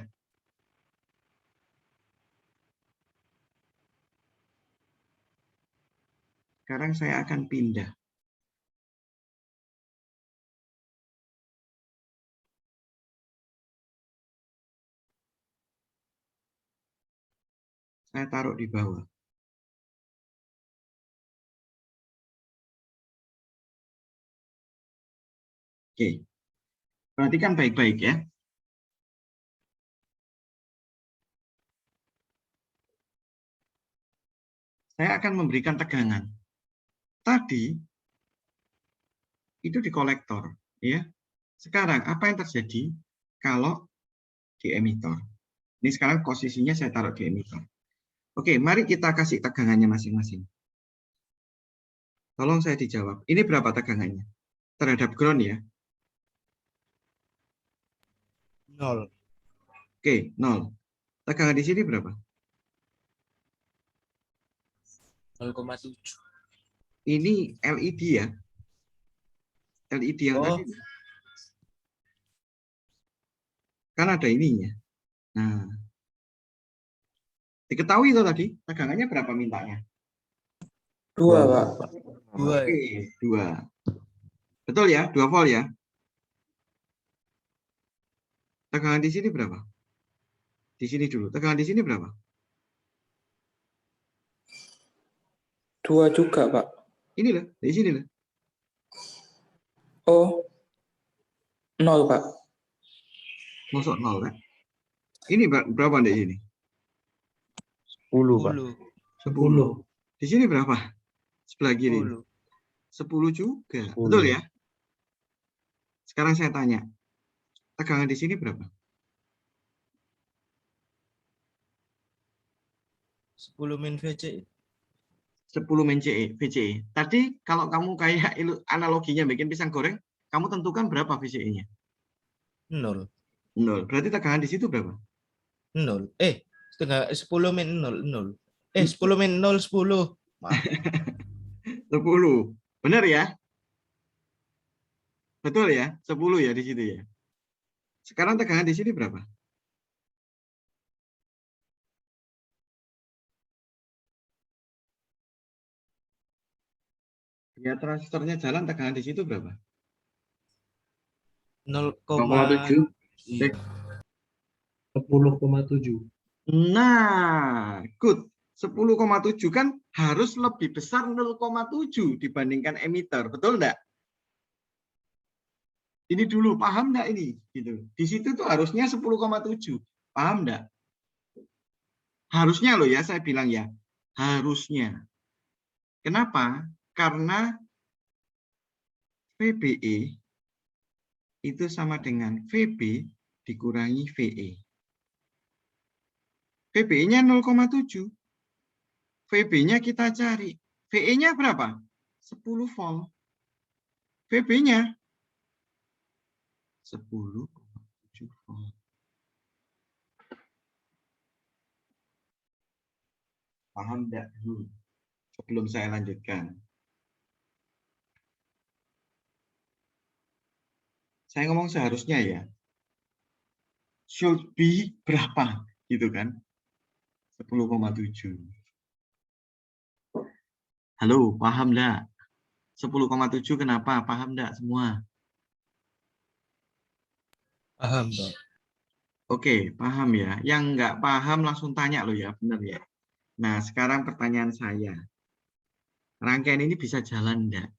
Sekarang saya akan pindah. Saya taruh di bawah. Oke, perhatikan baik-baik ya. Saya akan memberikan tegangan. Tadi itu di kolektor, ya. Sekarang apa yang terjadi kalau di emitor? Ini sekarang posisinya saya taruh di emitor. Oke, mari kita kasih tegangannya masing-masing. Tolong saya dijawab. Ini berapa tegangannya? Terhadap ground ya? 0. Oke, 0. Tegangan di sini berapa? 0,7. Ini LED ya? LED yang tadi. Kan ada ininya. Nah, diketahui itu tadi, tegangannya berapa mintanya? 2, Pak. 2. Oke, 2. Betul ya, 2 volt ya? Tegangan di sini berapa? Di sini dulu. Tegangan di sini berapa? 2 juga, Pak. Ini loh, di sini loh. Oh, 0, Pak. Masuk 0 kan? Ini berapa di sini? 10, Pak. 10. Di sini berapa? Sebelah kiri. 10. 10 juga. 10. Betul ya? Sekarang saya tanya. Tegangan di sini berapa? 10 min VCI. 10 min VCE. Tadi kalau kamu kayak analoginya bikin pisang goreng, kamu tentukan berapa VCE-nya? 0. 0. Berarti tegangan di situ berapa? 0. 10 min 0. 0. 10 min 0, 10. Maaf. 10. Benar ya? Betul ya? 10 ya di situ ya. Sekarang tegangan di sini berapa? Ya, transistornya jalan, tegangan di situ berapa? 0,7. 10,7. Nah, good. 10,7 kan harus lebih besar 0,7 dibandingkan emitter, betul enggak? Ini dulu, paham enggak ini? Gitu. Di situ tuh harusnya 10,7. Paham enggak? Harusnya loh ya, saya bilang ya. Harusnya. Kenapa? Karena VBE itu sama dengan VB dikurangi VE. VBE-nya 0,7. VB-nya kita cari. VE-nya berapa? 10 volt. VB-nya 10,7 volt. Paham enggak dulu? Sebelum saya lanjutkan. Saya ngomong seharusnya ya. Should be berapa? Gitu kan? 10,7. Halo, paham enggak? 10,7 kenapa? Paham enggak semua? Paham, Pak. Oke, paham ya. Yang enggak paham langsung tanya loh ya, benar ya. Nah, sekarang pertanyaan saya. Rangkaian ini bisa jalan enggak?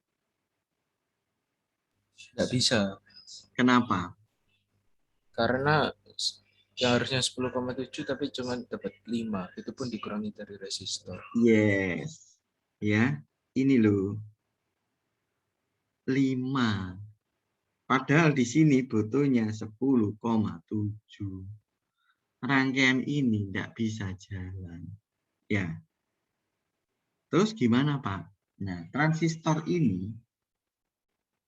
Nggak bisa. Kenapa? Karena yang harusnya 10,7 tapi cuma dapat 5. Itu pun dikurangi dari resistor. Yes. Ya, ini loh. 5. Padahal di sini butuhnya 10,7. Rangkaian ini tidak bisa jalan. Ya. Terus gimana, Pak? Nah, transistor ini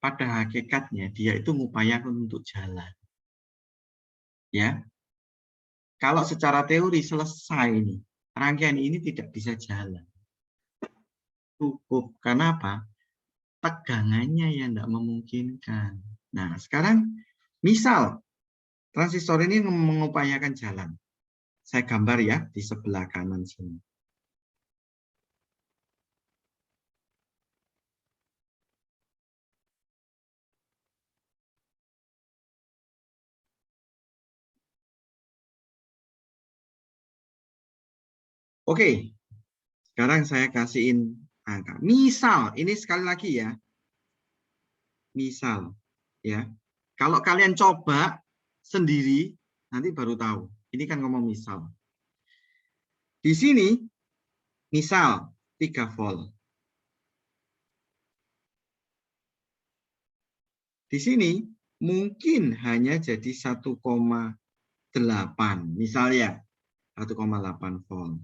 pada hakikatnya dia itu mengupayakan untuk jalan. Ya. Kalau secara teori selesai nih, rangkaian ini tidak bisa jalan. Cukup. Karena apa? Tegangannya yang tidak memungkinkan. Nah, sekarang misal transistor ini mengupayakan jalan. Saya gambar ya di sebelah kanan sini. Oke, sekarang saya kasihin angka. Misal, ini sekali lagi ya. Misal, ya. Kalau kalian coba sendiri, nanti baru tahu. Ini kan ngomong misal. Di sini, misal 3 volt. Di sini, mungkin hanya jadi 1,8. Misalnya, 1,8 volt.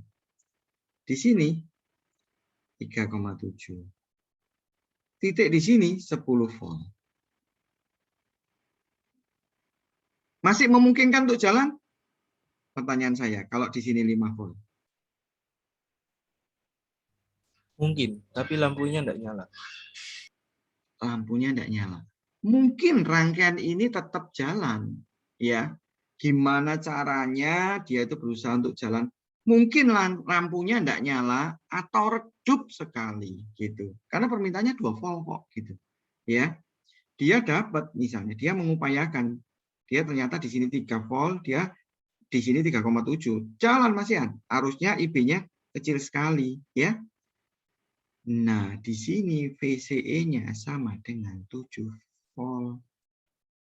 Di sini 3,7. Titik di sini 10 volt. Masih memungkinkan untuk jalan? Pertanyaan saya, kalau di sini 5 volt. Mungkin, tapi lampunya enggak nyala. Lampunya tidak nyala. Mungkin rangkaian ini tetap jalan. Ya, gimana caranya dia itu berusaha untuk jalan. Mungkin lampunya tidak nyala atau redup sekali gitu. Karena permintaannya 2 volt kok gitu. Ya. Dia dapat misalnya dia mengupayakan dia ternyata di sini 3 volt, dia di sini 3,7. Jalan Mas Ian. Harusnya IB-nya kecil sekali, ya. Nah, di sini VCE-nya sama dengan 7 volt.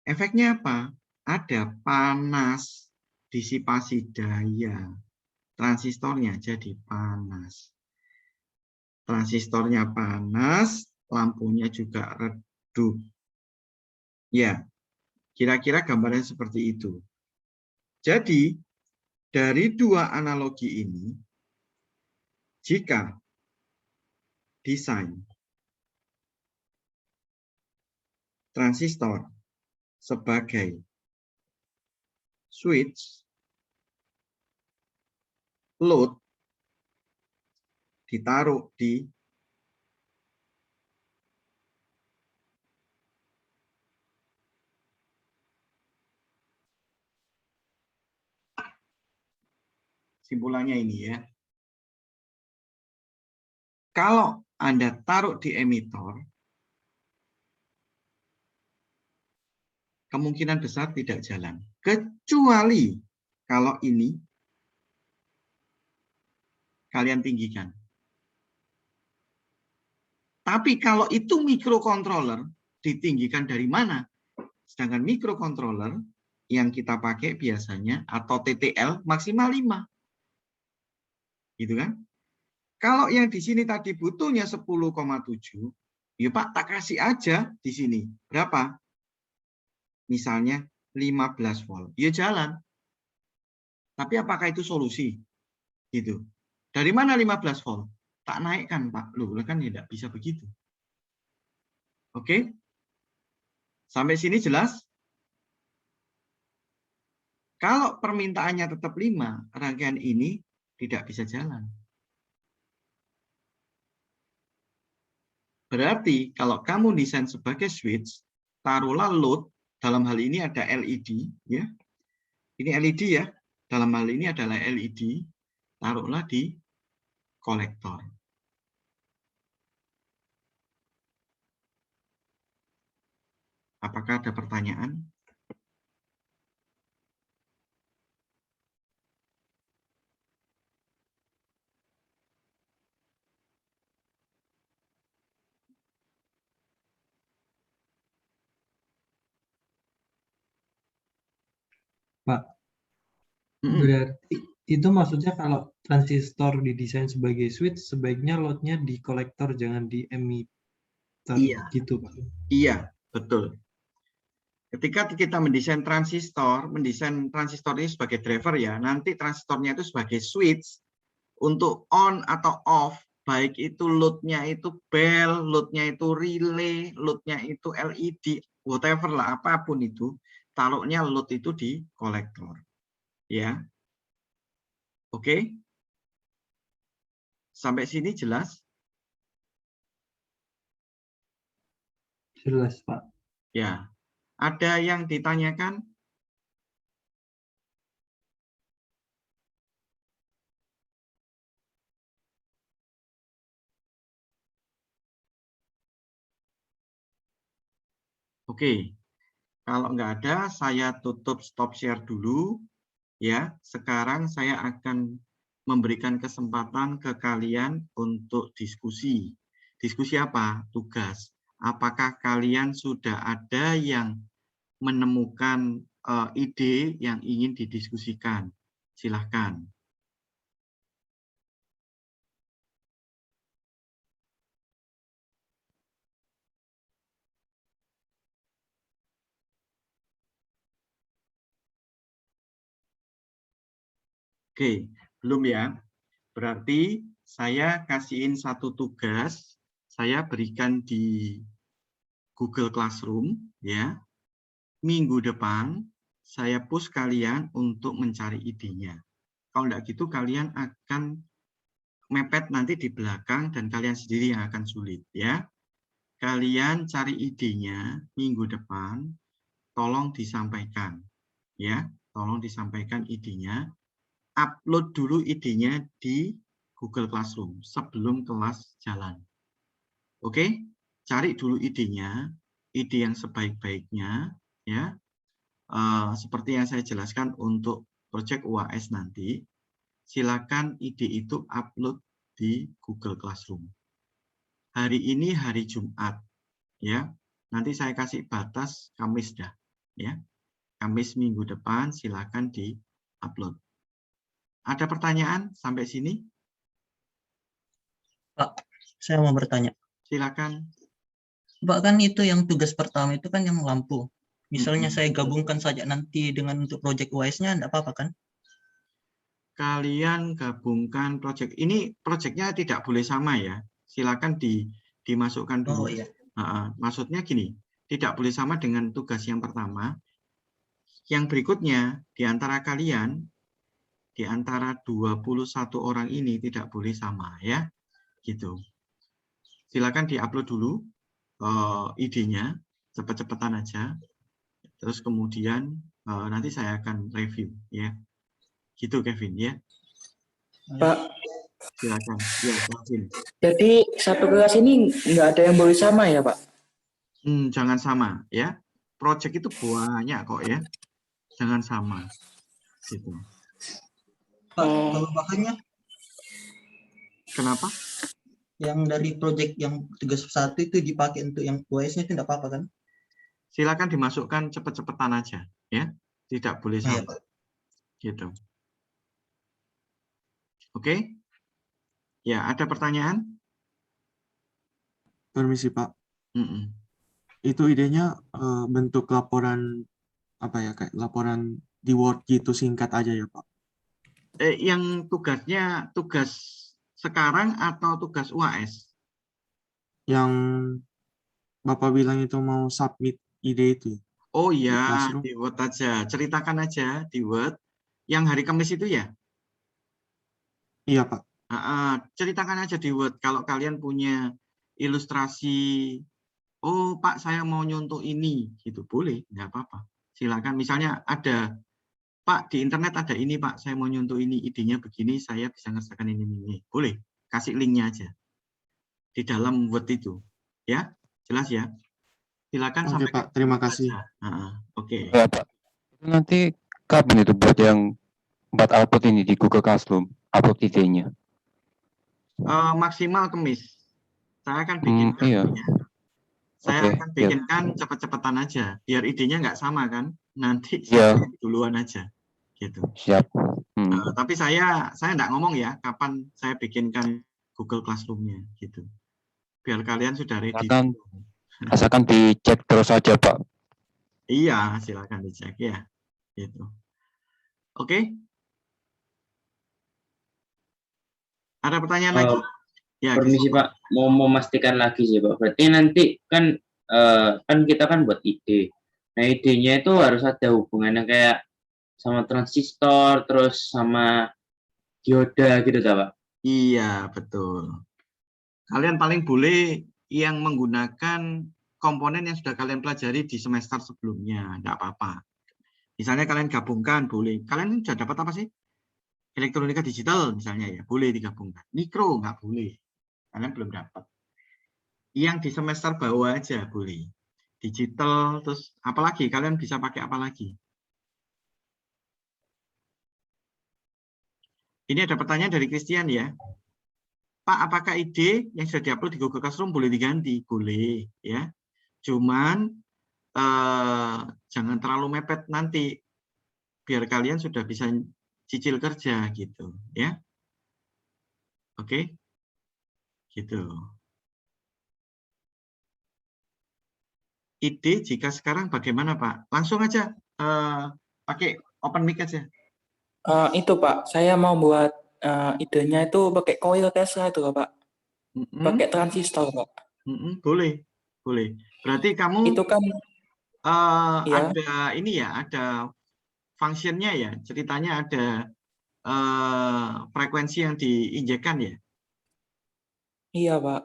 Efeknya apa? Ada panas, disipasi daya. Transistornya jadi panas. Transistornya panas, lampunya juga redup. Ya, kira-kira gambarnya seperti itu. Jadi, dari dua analogi ini, jika desain transistor sebagai switch, load ditaruh di simpulannya ini ya. Kalau Anda taruh di emitor, kemungkinan besar tidak jalan. Kecuali kalau ini kalian tinggikan. Tapi kalau itu microcontroller, ditinggikan dari mana? Sedangkan microcontroller yang kita pakai biasanya, atau TTL, maksimal 5. Gitu kan? Kalau yang di sini tadi butuhnya 10,7, ya Pak, tak kasih aja di sini. Berapa? Misalnya 15 volt. Ya jalan. Tapi apakah itu solusi? Gitu. Dari mana 15 volt? Tak naikkan, Pak. Loh, kan tidak bisa begitu. Oke? Sampai sini jelas? Kalau permintaannya tetap 5, rangkaian ini tidak bisa jalan. Berarti kalau kamu desain sebagai switch, taruhlah load, dalam hal ini ada LED, ya. Ini LED ya, dalam hal ini adalah LED, taruhlah di kolektor. Apakah ada pertanyaan? Pak, berarti itu maksudnya kalau transistor didesain sebagai switch, sebaiknya loadnya di kolektor, jangan di emitter, Iya. gitu Pak? Iya, betul. Ketika kita mendesain transistor ini sebagai driver ya, nanti transistornya itu sebagai switch untuk on atau off, baik itu load-nya itu bell, load-nya itu relay, load-nya itu LED, whatever lah, apapun itu, taruhnya load itu di kolektor. Ya. Oke? Sampai sini jelas? Jelas, Pak. Ya. Ada yang ditanyakan? Oke. Kalau nggak ada, saya tutup stop share dulu. Ya, sekarang saya akan memberikan kesempatan ke kalian untuk diskusi. Diskusi apa? Tugas. Apakah kalian sudah ada yang menemukan ide yang ingin didiskusikan? Silahkan. Oke, belum ya? Berarti saya kasihin satu tugas, saya berikan di Google Classroom, ya. Minggu depan saya push kalian untuk mencari idenya. Kalau enggak gitu kalian akan mepet nanti di belakang dan kalian sendiri yang akan sulit, ya. Kalian cari idenya minggu depan, tolong disampaikan, ya. Tolong disampaikan idenya. Upload dulu idenya di Google Classroom sebelum kelas jalan. Oke, cari dulu idenya, ide yang sebaik-baiknya, ya. Seperti yang saya jelaskan untuk proyek UAS nanti, silakan ide itu upload di Google Classroom. Hari ini hari Jumat, ya. Nanti saya kasih batas Kamis dah, ya. Kamis minggu depan silakan di upload. Ada pertanyaan sampai sini? Pak, saya mau bertanya. Silakan. Pak, kan itu yang tugas pertama itu kan yang lampu. Misalnya saya gabungkan saja nanti dengan untuk proyek UAS-nya, enggak apa-apa kan? Kalian gabungkan proyek. Ini proyeknya tidak boleh sama ya. Silakan dimasukkan dulu. Oh iya. Maksudnya gini, tidak boleh sama dengan tugas yang pertama. Yang berikutnya, di antara kalian, di antara 21 orang ini tidak boleh sama ya. Gitu. Silakan diupload dulu idenya, cepat-cepatan aja. Terus kemudian nanti saya akan review ya. Gitu Kevin ya. Pak, silakan. Ya, Alvin. Jadi satu kelas ini nggak ada yang boleh sama ya, Pak? Jangan sama ya. Project itu banyak kok ya. Jangan sama. Gitu. Pak, kalau bahannya Kenapa? yang dari project yang tugas satu itu dipakai untuk yang UAS-nya itu tidak apa-apa kan? Silakan dimasukkan cepet-cepetan aja ya. Tidak boleh Oh, iya, sama. Pak. Gitu. Oke? Ya, ada pertanyaan? Permisi Pak, Mm-mm. itu idenya bentuk laporan apa ya, kayak laporan di Word gitu singkat aja ya Pak? Yang tugasnya tugas sekarang atau tugas UAS? Yang Bapak bilang itu mau submit ide itu Oh di iya, Classroom? di Word aja. Ceritakan aja di Word. Yang hari Kamis itu ya? Iya Pak. Ceritakan aja di Word. Kalau kalian punya ilustrasi, oh Pak saya mau nyontoh ini, gitu boleh, nggak apa-apa. Silakan. Misalnya ada, Pak di internet ada ini Pak, saya mau nyontoh ini, idenya begini, saya bisa ngerjakan ini. Boleh, kasih linknya aja di dalam Word itu, ya, jelas ya. Silakan Oke sampai Pak, terima kasih. Oke. Ya, Pak. Itu nanti kapan itu buat yang buat output ini di Google Classroom, upload idenya? Maksimal Kamis. Saya akan bikinkan, Iya. ya. Saya akan bikinkan cepet-cepetan aja, biar idenya nggak sama kan. Nanti saya duluan aja, gitu. Siap. Tapi saya nggak ngomong ya, kapan saya bikinkan Google Classroom-nya, gitu. Biar kalian sudah ready. Asalkan dicek terus saja, Pak. Iya, silakan dicek ya, gitu. Oke. Ada pertanyaan lagi? Ya, permisi Pak, mau memastikan lagi sih Pak. Berarti nanti kan kan kita kan buat ide. Nah idenya itu harus ada hubungannya kayak sama transistor, terus sama dioda gitu Pak. Iya, betul. Kalian paling boleh yang menggunakan komponen yang sudah kalian pelajari di semester sebelumnya, enggak apa-apa. Misalnya kalian gabungkan, boleh. Kalian sudah dapat apa sih? Elektronika digital misalnya ya, boleh digabungkan. Mikro nggak boleh, kalian belum dapat. Yang di semester bawah aja boleh. Digital, terus apalagi? Kalian bisa pakai apa lagi? Ini ada pertanyaan dari Christian ya. Pak, apakah ide yang sudah diupload di Google Classroom boleh diganti? Boleh, ya. Cuman jangan terlalu mepet nanti, biar kalian sudah bisa cicil kerja gitu, ya. Oke, gitu. Ide jika sekarang bagaimana Pak? Langsung aja pakai open mic aja. Itu Pak, saya mau buat idenya itu pakai coil Tesla itu Pak. Pakai transistor Pak. Boleh, boleh. Berarti kamu itu kan ada ini ya, ada fungsinya ya. Ceritanya ada frekuensi yang diinjekkan ya. Iya Pak.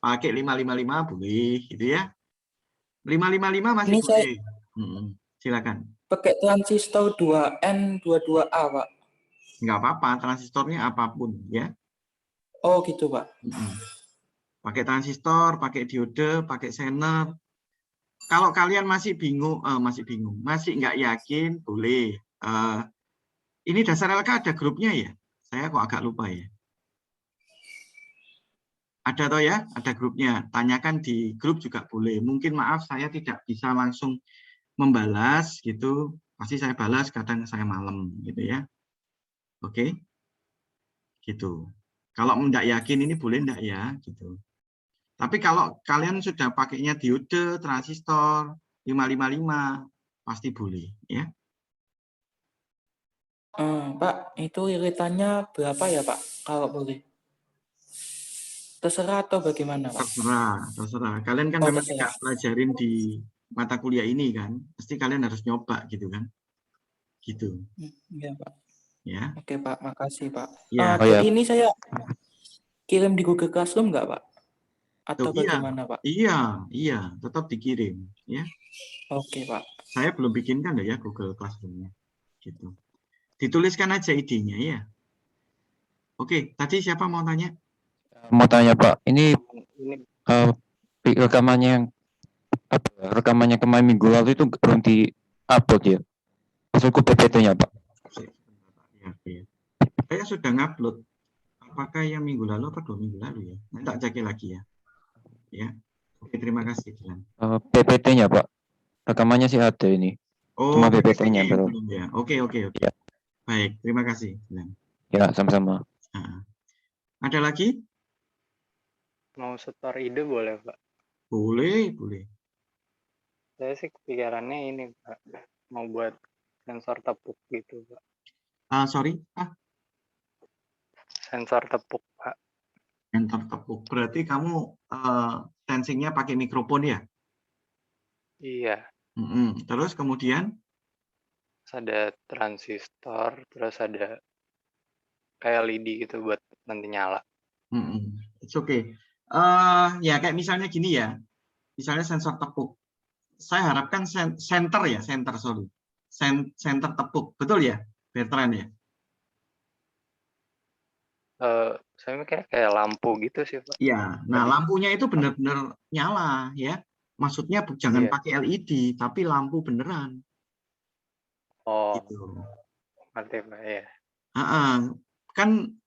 Pakai 555 boleh, gitu ya. 555 masih Ini boleh. Silakan. Pakai transistor 2N22A Pak. Nggak apa-apa, transistornya apapun ya. Oh gitu Pak. Pakai transistor, pakai diode, pakai zener. Kalau kalian masih bingung, masih nggak yakin, boleh. Ini dasar LK ada grupnya ya? Saya kok agak lupa ya. Ada toh ya? Ada grupnya. Tanyakan di grup juga boleh. Mungkin maaf saya tidak bisa langsung membalas gitu. Pasti saya balas, kadang saya malam gitu ya. Oke. Gitu. Kalau tidak yakin ini boleh enggak ya gitu. Tapi kalau kalian sudah pakainya diode, transistor, 555, pasti boleh ya. Pak, itu iritannya berapa ya Pak, kalau boleh? Terserah atau bagaimana Pak? Terserah. Kalian kan memang tidak pelajarin di mata kuliah ini kan, pasti kalian harus nyoba gitu kan. Gitu. Iya Pak. Ya. Oke Pak, makasih Pak. Ya. Jadi ini saya kirim di Google Classroom nggak Pak? Atau bagaimana Pak? Iya, tetap dikirim ya. Oke Pak. Saya belum bikinkan ya Google Classroom-nya. Gitu. Dituliskan aja idenya ya. Oke, tadi siapa mau tanya? Mau tanya Pak, ini Ini rekamannya yang rekamannya kemarin minggu lalu itu belum di-upload ya? Maksudku PPT-nya Pak. Ya. Saya sudah ngupload. Apakah yang minggu lalu atau 2 minggu lalu ya? Nanti tak cek lagi ya. Ya. Oke, terima kasih Dilan. PPT-nya Pak. Rekamannya sih ada ini. Oh, Cuma PPT-nya yang belum. belum ya. Oke. Ya. Baik, terima kasih Dilan. Ya, sama-sama. Ada lagi? mau setor ide boleh, Pak? Boleh. Saya sih kepikirannya ini, Pak. Mau buat sensor tepuk gitu, Pak. Sorry. Sensor tepuk, Pak. Sensor tepuk. Berarti kamu sensingnya pakai mikrofon ya? Iya. Terus kemudian? Ada transistor, terus ada kayak LED gitu buat nanti nyala. It's okay. Ya kayak misalnya gini ya. Misalnya sensor tepuk. Saya harapkan center tepuk. Betul ya, Bertrand ya? Saya mikir kayak lampu gitu sih, Pak. Iya. Nah, lampunya itu benar-benar nyala ya. Maksudnya jangan pakai LED, tapi lampu beneran. Oh. Gitu. Ngerti, Pak, ya. Kan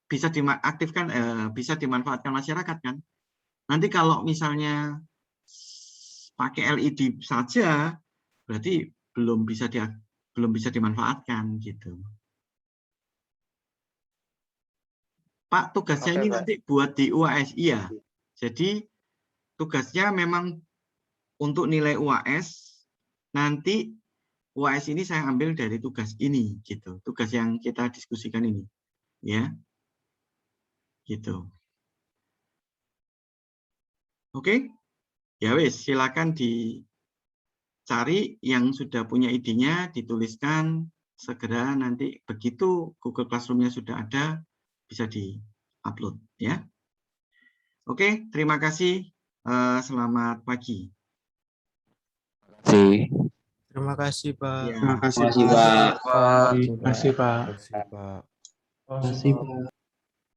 bisa diaktifkan, bisa dimanfaatkan masyarakat kan. Nanti kalau misalnya pakai LED saja, berarti belum bisa dimanfaatkan gitu. Pak, tugasnya ini nanti buat di UASI ya. Jadi tugasnya memang untuk nilai UAS, nanti UAS ini saya ambil dari tugas ini gitu. Tugas yang kita diskusikan ini. Ya. Gitu. Oke? Ya wis, silakan dicari yang sudah punya idenya, dituliskan segera nanti begitu Google Classroom-nya sudah ada bisa di-upload ya. Oke, terima kasih. Selamat pagi. Terima kasih, Pak. Ya. Terima kasih, Terima kasih, Pak. Terima kasih, Pak. Terima kasih, Pak. Terima kasih, Pak.